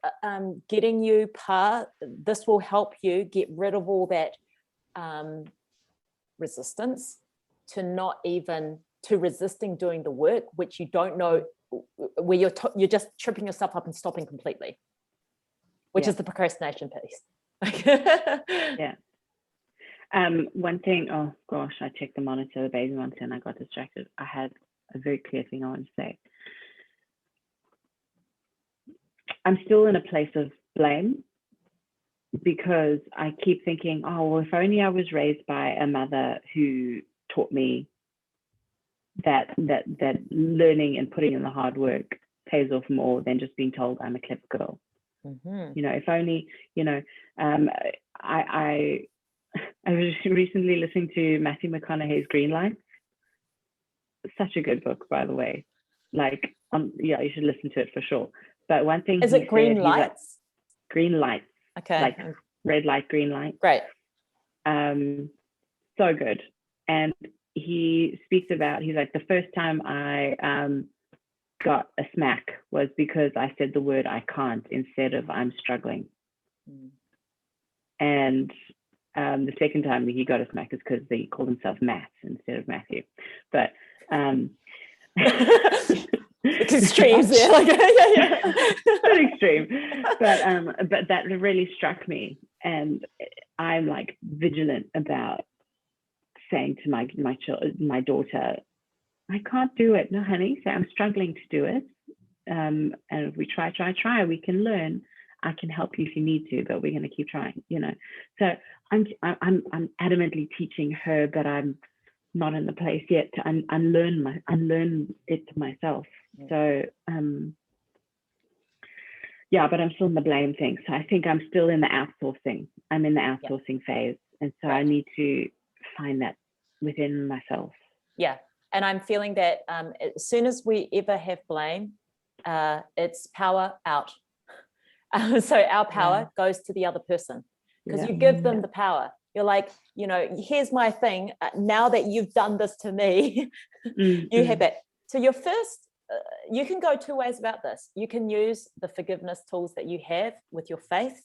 getting you this will help you get rid of all that resistance to resisting doing the work, which you don't know, where you're just tripping yourself up and stopping completely, which is the procrastination piece. One thing, oh gosh, I checked the monitor, the baby monitor, and I got distracted. I had a very clear thing I want to say. I'm still in a place of blame because I keep thinking, oh, well, if only I was raised by a mother who taught me that learning and putting in the hard work pays off more than just being told I'm a clever girl. Mhm. You know, if only, you know, I was recently listening to Matthew McConaughey's Green Lights. Such a good book, by the way. Like, yeah, you should listen to it for sure. But one thing Is he it green said, he's like, lights? green lights, Okay. like red light, green light. Great. So good. And he speaks about, he's like, the first time I got a smack was because I said the word I can't instead of I'm struggling. Mm. And the second time he got a smack is because he called himself Matt instead of Matthew. But extremes there. Like, yeah. Bit extreme. But that really struck me. And I'm like vigilant about saying to my daughter, I can't do it. No, honey, say I'm struggling to do it. And if we try, we can learn. I can help you if you need to, but we're going to keep trying, you know. So I'm adamantly teaching her, but I'm not in the place yet to unlearn it to myself. So yeah, but I'm still in the blame thing. So I think I'm still in the outsourcing. I'm in the outsourcing phase, and so I need to find that within myself. Yeah, and I'm feeling that as soon as we ever have blame, it's power out. So our power goes to the other person, because you give them the power. You're like, you know, here's my thing. Now that you've done this to me, you have it. So your first, you can go two ways about this. You can use the forgiveness tools that you have with your faith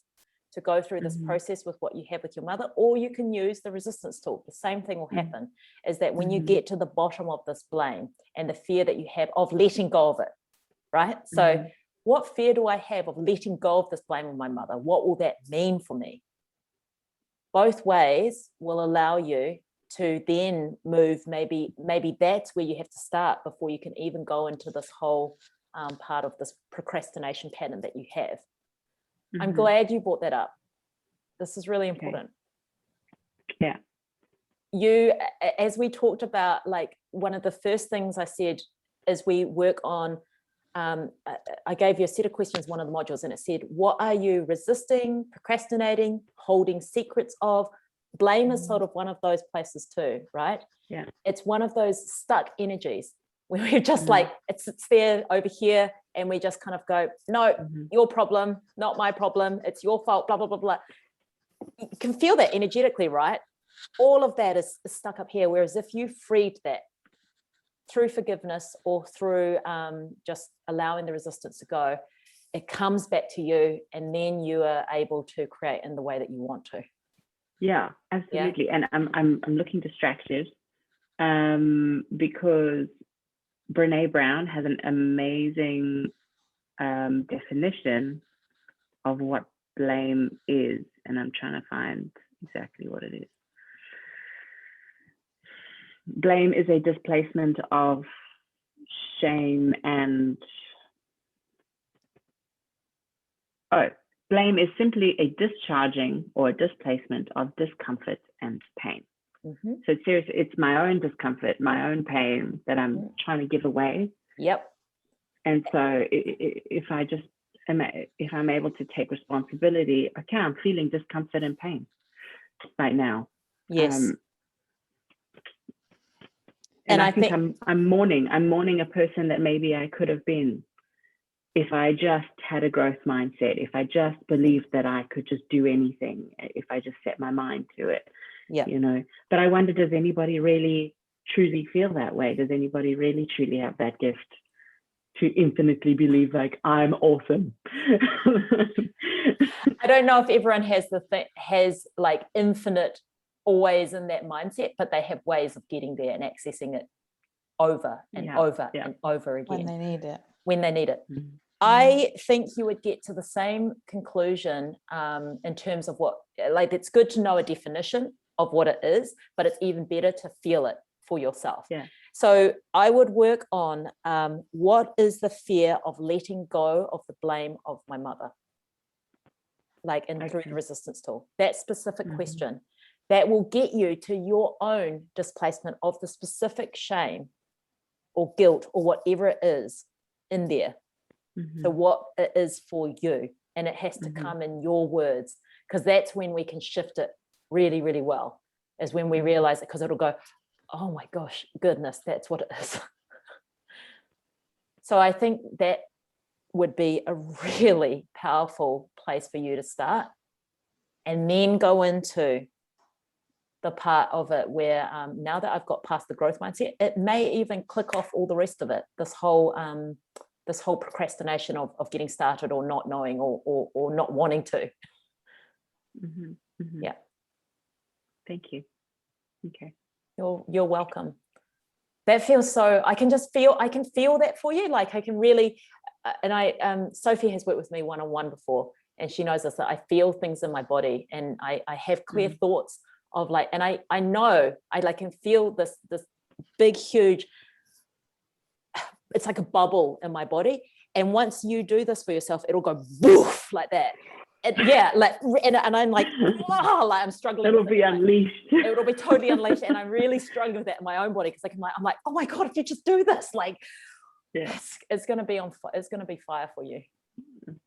to go through this process with what you have with your mother, or you can use the resistance tool. The same thing will happen, is that when you get to the bottom of this blame and the fear that you have of letting go of it, right? So what fear do I have of letting go of this blame on my mother? What will that mean for me? Both ways will allow you to then move. Maybe that's where you have to start before you can even go into this whole part of this procrastination pattern that you have. I'm glad you brought that up. This is really important. Yeah. You, as we talked about, like one of the first things I said is we work on, I gave you a set of questions, one of the modules, and it said, what are you resisting, procrastinating, holding secrets of? Blame is sort of one of those places too, right? Yeah. It's one of those stuck energies where we're just like, it's there over here, and we just kind of go, no, your problem, not my problem, it's your fault, blah, blah, blah, blah. You can feel that energetically, right? All of that is stuck up here, whereas if you freed that through forgiveness or through just allowing the resistance to go, it comes back to you, and then you are able to create in the way that you want to. Yeah, absolutely. Yeah. And I'm looking distracted because Brene Brown has an amazing definition of what blame is, and I'm trying to find exactly what it is. Blame is a displacement of shame and blame is simply a discharging or a displacement of discomfort and pain. So it's serious. It's my own discomfort, my own pain that I'm trying to give away. Yep. And so if I'm able to take responsibility, okay, I'm feeling discomfort and pain right now. Yes. And I think I'm mourning a person that maybe I could have been if I just had a growth mindset, if I just believed that I could just do anything, if I just set my mind to it. Yeah. You know, but I wonder, does anybody really truly feel that way? Does anybody really truly have that gift to infinitely believe like I'm awesome? I don't know if everyone has like infinite always in that mindset, but they have ways of getting there and accessing it over and over and over again when they need it. I think you would get to the same conclusion in terms of what, like, it's good to know a definition of what it is, but it's even better to feel it for yourself. Yeah. So I would work on what is the fear of letting go of the blame of my mother? like in through Okay. the resistance tool. That specific Mhm. question that will get you to your own displacement of the specific shame or guilt or whatever it is in there. So Mhm. what it is for you, and it has to Mhm. come in your words, because that's when we can shift it really, really well, is when we Mhm. realize it, because it'll go, oh my gosh, goodness, that's what it is. So I think that would be a really powerful place for you to start, and then go into the part of it where now that I've got past the growth mindset, it may even click off all the rest of it. This whole procrastination of getting started or not knowing or not wanting to. Mhm. Mhm. Yeah. Thank you. Okay. You're welcome. That feels so, I can feel that for you. Like I can really, and Sophie has worked with me one-on-one before, and she knows this, that I feel things in my body, and I have clear thoughts of like, and I know, I like can feel this big, huge, it's like a bubble in my body. And once you do this for yourself, it'll go boof like that. Yeah, like, and I'm like, oh, like I'm struggling. It'll with it, be like, unleashed. it'll be totally unleashed, and I'm really struggling with that in my own body, because I'm like, oh my god, if you just do this, like, Yeah. it's going to be it's going to be fire for you.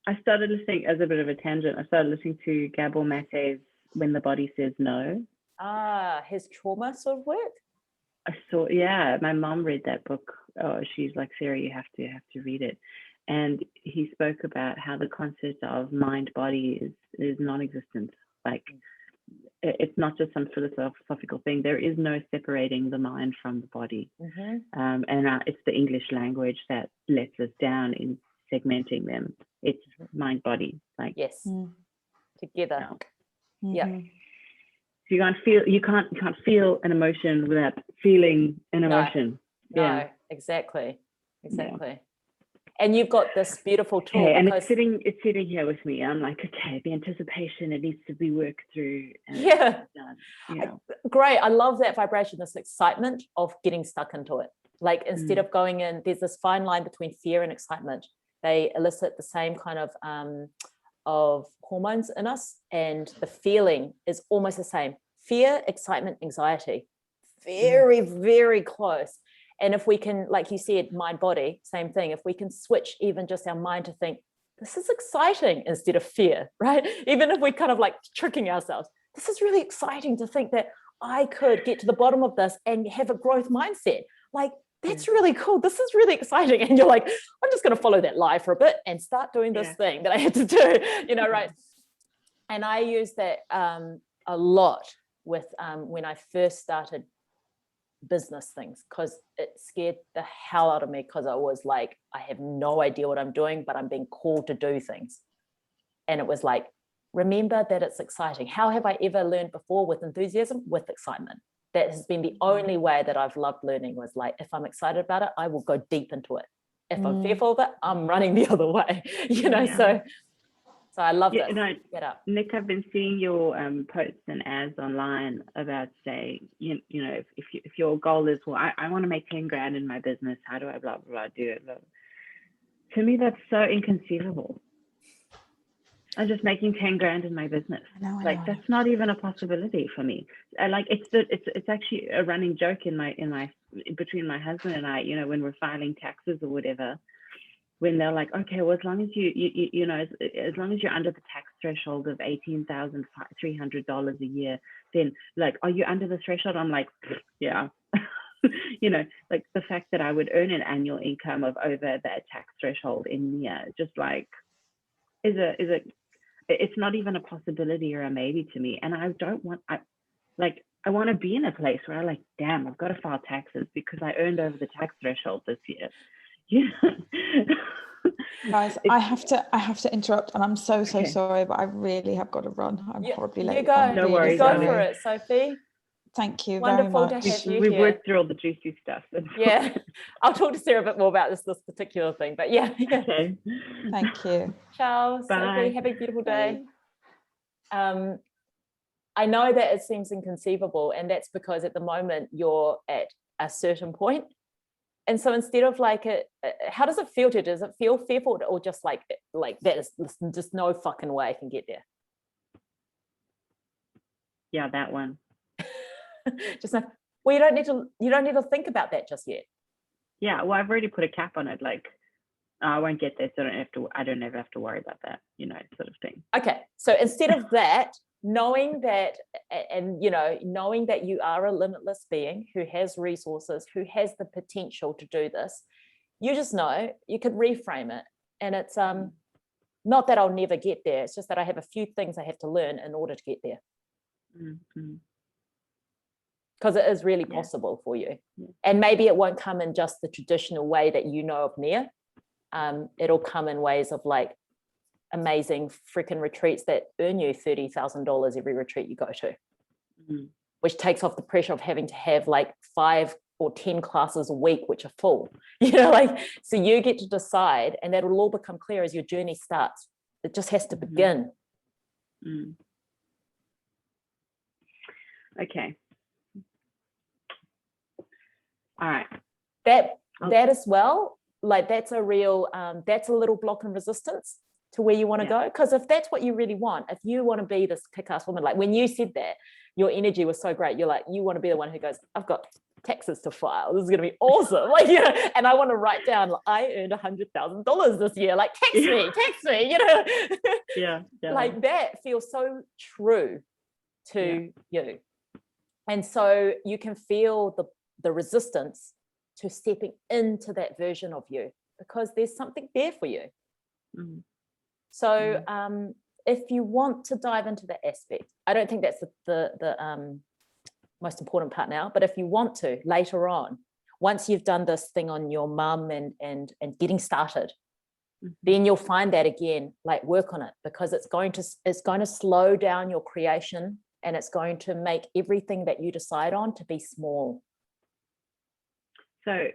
I started listening, as a bit of a tangent, I started listening to Gabor Mate's When the Body Says No. His trauma sort of work. I saw, yeah, my mom read that book. Oh, she's like, Sarah, you have to read it. And he spoke about how the concept of mind body is non-existent. Like, it's not just some philosophical thing. There is no separating the mind from the body. And it's the English language that lets us down in segmenting them. It's mind body, like, Yes, together. yeah. Yeah. So you can't feel an emotion without feeling an emotion. No, exactly. And you've got this beautiful tool. Okay, and it's sitting here with me. I'm like, okay, the anticipation, it needs to be worked through. And Yeah. done, you know. Great. I love that vibration, this excitement of getting stuck into it. Like, instead of going in, there's this fine line between fear and excitement. They elicit the same kind of hormones in us, and the feeling is almost the same. Fear, excitement, anxiety, very, very close. And if we can, like you said, mind body, same thing. If we can switch even just our mind to think, this is exciting instead of fear, right? Even if we're kind of like tricking ourselves, this is really exciting to think that I could get to the bottom of this and have a growth mindset. Like, that's really cool. This is really exciting. And you're like, I'm just going to follow that lie for a bit and start doing this thing that I had to do, right? And I use that a lot with when I first started business things, because it scared the hell out of me, because I was like, I have no idea what I'm doing, but I'm being called to do things. And it was like, remember that it's exciting. How have I ever learned before? With enthusiasm, with excitement. That has been the only way that I've loved learning, was like, if I'm excited about it, I will go deep into it. If I'm fearful of it, I'm running the other way, so I love this. Get up. Nick, I've been seeing your posts and ads online about, say, you know, if your goal is, well, I want to make 10 grand in my business, how do I blah, blah, blah, do it? To me, that's so inconceivable. I'm just making 10 grand in my business. I know. That's not even a possibility for me. Like, it's actually a running joke in between my husband and I, you know, when we're filing taxes or whatever, when they're like, okay, well, as long as you know, as long as you're under the tax threshold of $18,300 a year, then, like, are you under the threshold? I'm like, yeah. You know, like, the fact that I would earn an annual income of over that tax threshold in year, just like, it's not even a possibility or a maybe to me. And I want to be in a place where I, like, damn, I've got to file taxes because I earned over the tax threshold this year. Guys, I have to interrupt, and I'm so sorry, but I really have got to run. I'm horribly late. You go. No worries. Go for it, Sophie. Thank you Wonderful very much. to have you We've here. worked through all the juicy stuff. Yeah, I'll talk to Sarah a bit more about this particular thing, but yeah. Okay. Thank you. Ciao, Bye. Sophie. Have a beautiful day. I know that it seems inconceivable, and that's because at the moment you're at a certain point. And so instead of like how does it feel to you? Does it feel fearful, or just like that is just no fucking way I can get there? Yeah, that one. Just like, well, you don't need to think about that just yet. Yeah, well, I've already put a cap on it. Like, I won't get there, so I don't ever have to worry about that, sort of thing. Okay, so instead of that, knowing that, and knowing that you are a limitless being who has resources, who has the potential to do this, you just know you could reframe it. And it's not that I'll never get there, it's just that I have a few things I have to learn in order to get there. Mm-hmm. Because it is really possible for you. Yeah. And maybe it won't come in just the traditional way that you know of Nia. It'll come in ways of like amazing freaking retreats that earn you $30,000 every retreat you go to, which takes off the pressure of having to have like 5 or 10 classes a week, which are full, so you get to decide, and that will all become clear as your journey starts. It just has to begin. Okay. All right. That as well, like that's a real, that's a little block and resistance to where you want to go. Because if that's what you really want, if you want to be this kick-ass woman, like when you said that, your energy was so great. You're like, you want to be the one who goes, I've got taxes to file. This is going to be awesome. Like, and I want to write down, like, I earned $100,000 this year. Like, tax me, Yeah. Like that feels so true to you. And so you can feel the resistance to stepping into that version of you because there's something there for you. So if you want to dive into that aspect, I don't think that's the most important part now, but if you want to later on, once you've done this thing on your mum and getting started, then you'll find that again, like work on it, because it's going to slow down your creation, and it's going to make everything that you decide on to be small. So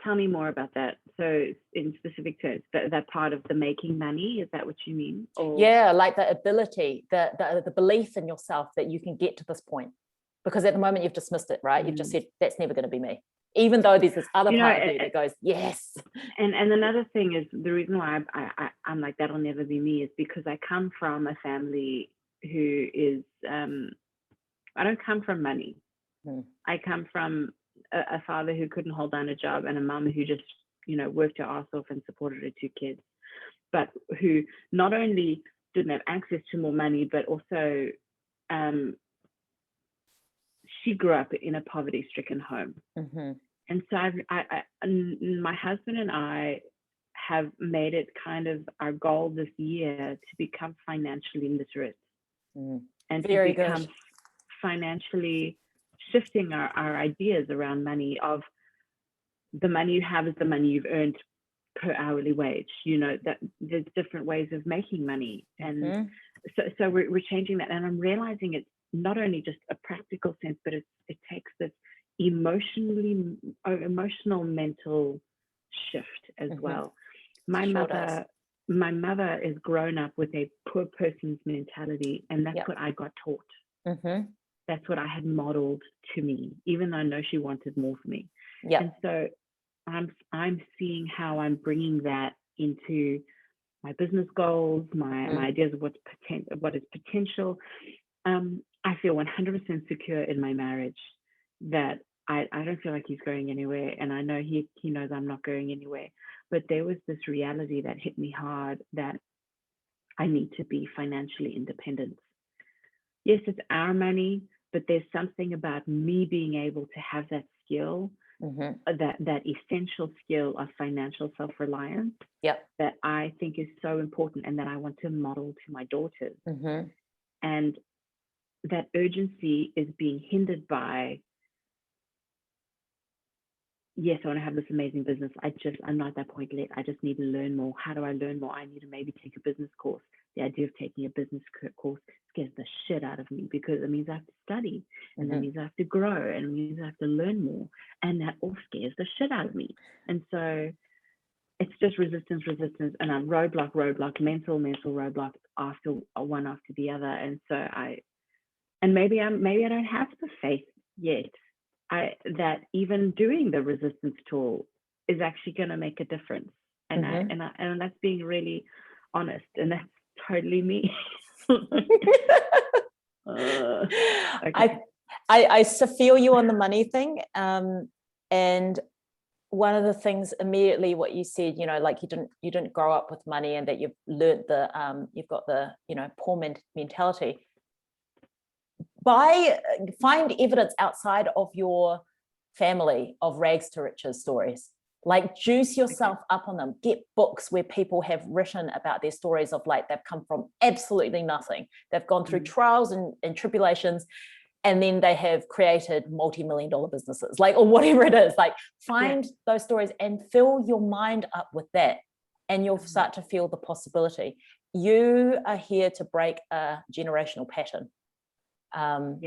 tell me more about that. So in specific terms, that part of the making money, is that what you mean? Or... Yeah, like the ability, the belief in yourself that you can get to this point. Because at the moment you've dismissed it, right? You've just said, that's never going to be me. Even though there's this other part of you that goes, yes. And another thing is, the reason why I'm like, that'll never be me, is because I come from a family who is, I don't come from money. I come from a father who couldn't hold down a job, and a mum who just, worked her ass off and supported her 2 kids, but who not only didn't have access to more money, but also she grew up in a poverty-stricken home. And so my husband and I have made it kind of our goal this year to become financially literate and to become financially shifting our ideas around money, of the money you have is the money you've earned per hourly wage, that there's different ways of making money. And so we're changing that. And I'm realizing it's not only just a practical sense, but it takes this emotional mental shift as well. My mother is grown up with a poor person's mentality, and that's what I got taught. That's what I had modeled to me, even though I know she wanted more for me. And so I'm seeing how I'm bringing that into my business goals, my ideas of what is potential. I feel 100% secure in my marriage, that I don't feel like he's going anywhere, and I know he knows I'm not going anywhere. But there was this reality that hit me hard, that I need to be financially independent. Yes, it's our money, but there's something about me being able to have that skill, that essential skill of financial self-reliance, that I think is so important, and that I want to model to my daughters. And that urgency is being hindered by, yes, I want to have this amazing business. I'm not at that point yet. I just need to learn more. How do I learn more? I need to maybe take a business course. The idea of taking a business course scares the shit out of me, because it means I have to study, and that means I have to grow, and it means I have to learn more. And that all scares the shit out of me. And so it's just resistance, and a roadblock, mental roadblock after one after the other. And so maybe I don't have the faith yet, that even doing the resistance tool is actually going to make a difference. And and that's being really honest, and that's totally me. Okay. I feel you on the money thing. And one of the things immediately what you said, like you didn't grow up with money and that you've learned you've got the, poor mentality. Find evidence outside of your family of rags to riches stories. Like juice yourself up on them. Get books where people have written about their stories of like they've come from absolutely nothing. They've gone through trials and tribulations, and then they have created multi-million-dollar businesses, like, or whatever it is. Like find those stories and fill your mind up with that, and you'll start to feel the possibility. You are here to break a generational pattern. And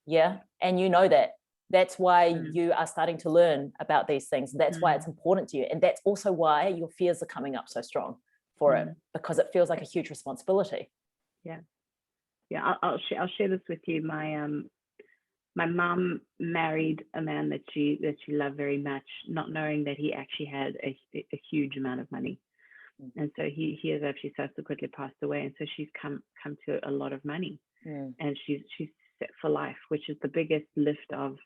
you know that. That's why you are starting to learn about these things. That's why it's important to you. And that's also why your fears are coming up so strong for it, because it feels like a huge responsibility. Yeah. I'll share this with you. My mom married a man that she loved very much, not knowing that he actually had a huge amount of money. And so he has actually subsequently passed away. And so she's come to a lot of money. And she's set for life, which is the biggest lift of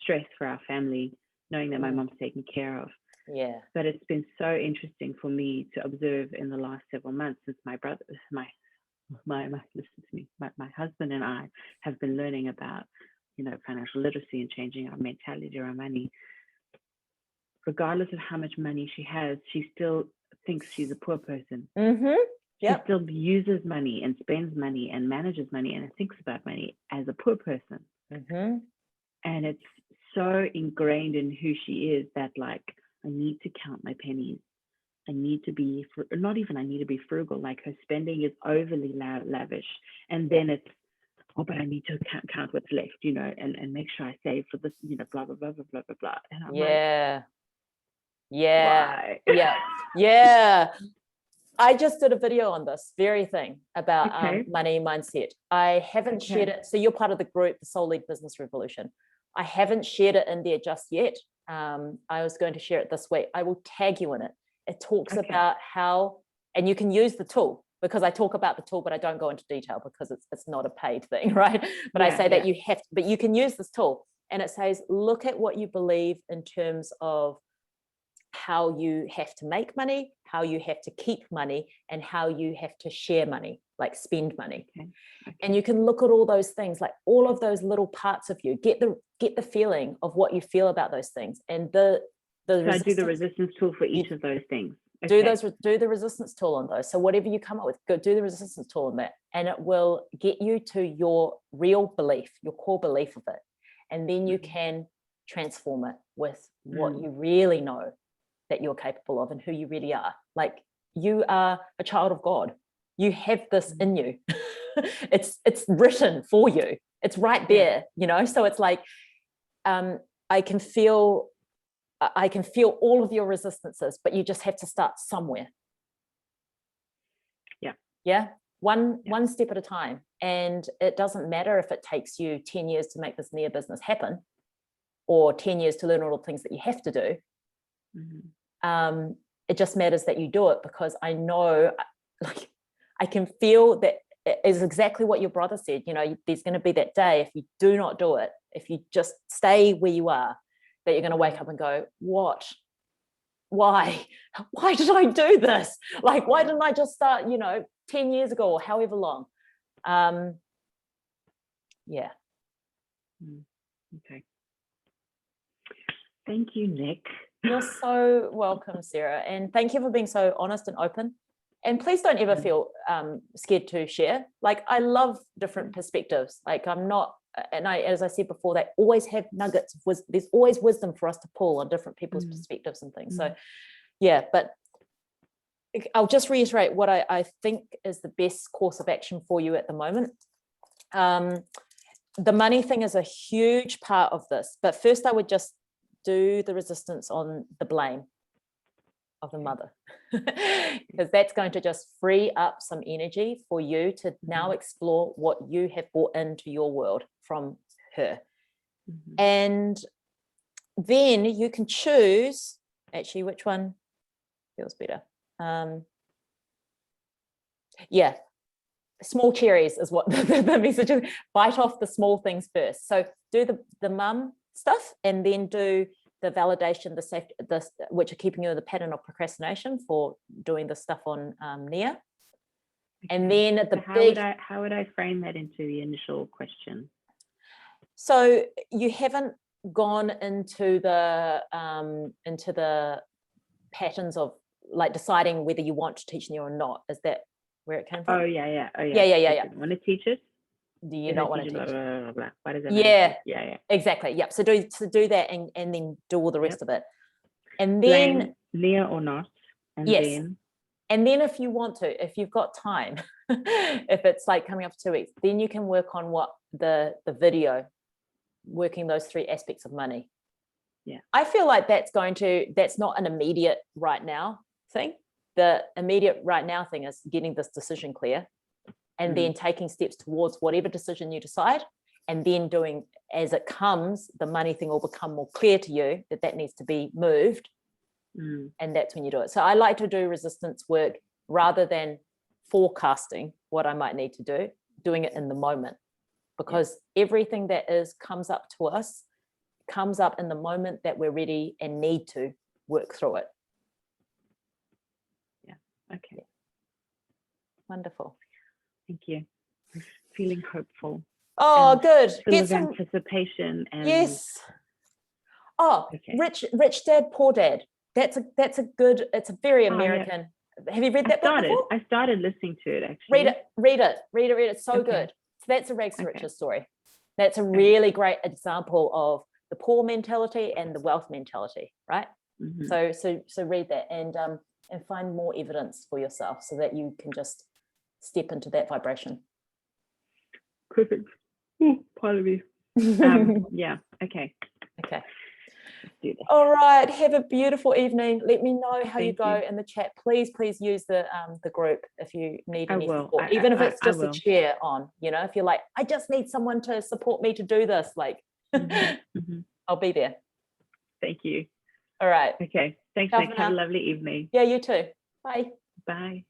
stress for our family, knowing that my mom's taken care of. Yeah. But it's been so interesting for me to observe in the last several months since my husband and I have been learning about, financial literacy and changing our mentality around money. Regardless of how much money she has, she still thinks she's a poor person. She still uses money and spends money and manages money and thinks about money as a poor person. And it's so ingrained in who she is that, like, I need to count my pennies. I need to be, I need to be frugal. Like, her spending is overly lavish. And then it's, but I need to count what's left, and make sure I save for this, blah, blah, blah, blah, blah, blah, blah. And I'm like, why? Yeah. I just did a video on this very thing about money mindset. I haven't shared it. So you're part of the group, the Soul Led Business Revolution. I haven't shared it in there just yet. I was going to share it this week. I will tag you in it. It talks about how, and you can use the tool, because I talk about the tool, but I don't go into detail because it's not a paid thing, right? But I say that you have to, but you can use this tool, and it says, look at what you believe in terms of how you have to make money, how you have to keep money, and how you have to share money, like spend money. And you can look at all those things, like all of those little parts of you, get the feeling of what you feel about those things. And so I do the resistance tool for each of those things. Do the resistance tool on those. So whatever you come up with, go do the resistance tool on that, and it will get you to your real belief, your core belief of it. And then you can transform it with what you really know that you're capable of and who you really are. Like, you are a child of God. You have this in you. It's written for you. It's right there, So it's like, I can feel all of your resistances, but you just have to start somewhere. One step at a time. And it doesn't matter if it takes you 10 years to make this near business happen, or 10 years to learn all the things that you have to do. It just matters that you do it, because I know, like, I can feel that it is exactly what your brother said. There's going to be that day, if you do not do it, if you just stay where you are, that you're going to wake up and go, what? Why did I do this? Like, why didn't I just start, 10 years ago or however long? Okay. Thank you, Nick. You're so welcome, Sarah. And thank you for being so honest and open. And please don't ever feel scared to share. Like, I love different perspectives. Like, I'm not, and as I said before, they always have nuggets. There's always wisdom for us to pull on different people's perspectives and things. So but I'll just reiterate what I think is the best course of action for you at the moment. The money thing is a huge part of this, but first I would just do the resistance on the blame of the mother, because that's going to just free up some energy for you to now explore what you have brought into your world from her. And then you can choose actually which one feels better. small cherries is what the message is. Bite off the small things first. So do the mum stuff, and then do the validation, the safety, which are keeping you in the pattern of procrastination for doing the stuff on Nia. And then at the how would I frame that into the initial question? So you haven't gone into the patterns of like deciding whether you want to teach Nia or not. Is that where it came from? Oh yeah. Yeah. Want to teach it? Do you not want to teach blah, it? blah, blah, blah. Why does that Yeah. matter? Yeah. Exactly. Yep. So do that and then do all the rest of it. And then Blame Nia or not. And yes. then And then if you want to, if you've got time, if it's like coming up for 2 weeks, then you can work on what the video, working those 3 aspects of money. Yeah. I feel like that's not an immediate right now thing. The immediate right now thing is getting this decision clear, and then taking steps towards whatever decision you decide, and then doing as it comes, the money thing will become more clear to you that needs to be moved. And that's when you do it. So I like to do resistance work rather than forecasting what I might need to do, doing it in the moment, because everything that comes up to us comes up in the moment that we're ready and need to work through it. Yeah. Okay. Wonderful. Thank you. I'm feeling hopeful. Oh, good. Full of anticipation and yes. Oh, okay. Rich Dad, Poor Dad. It's a very American. Have you read that book before? I started listening to it actually. Read it. It's so good. So that's a rags to riches story. That's a really great example of the poor mentality and the wealth mentality, right? So read that and find more evidence for yourself so that you can just step into that vibration. Perfect. Pardon me. Yeah. Okay. All right. Have a beautiful evening. Let me know how you go you. in the chat. Please use the group if you need any support, I even if it's just will. a share on. If you're like, I just need someone to support me to do this, like, I'll be there. Thank you. All right. Okay. Thanks, Nick. Have a lovely evening. Yeah, you too. Bye. Bye.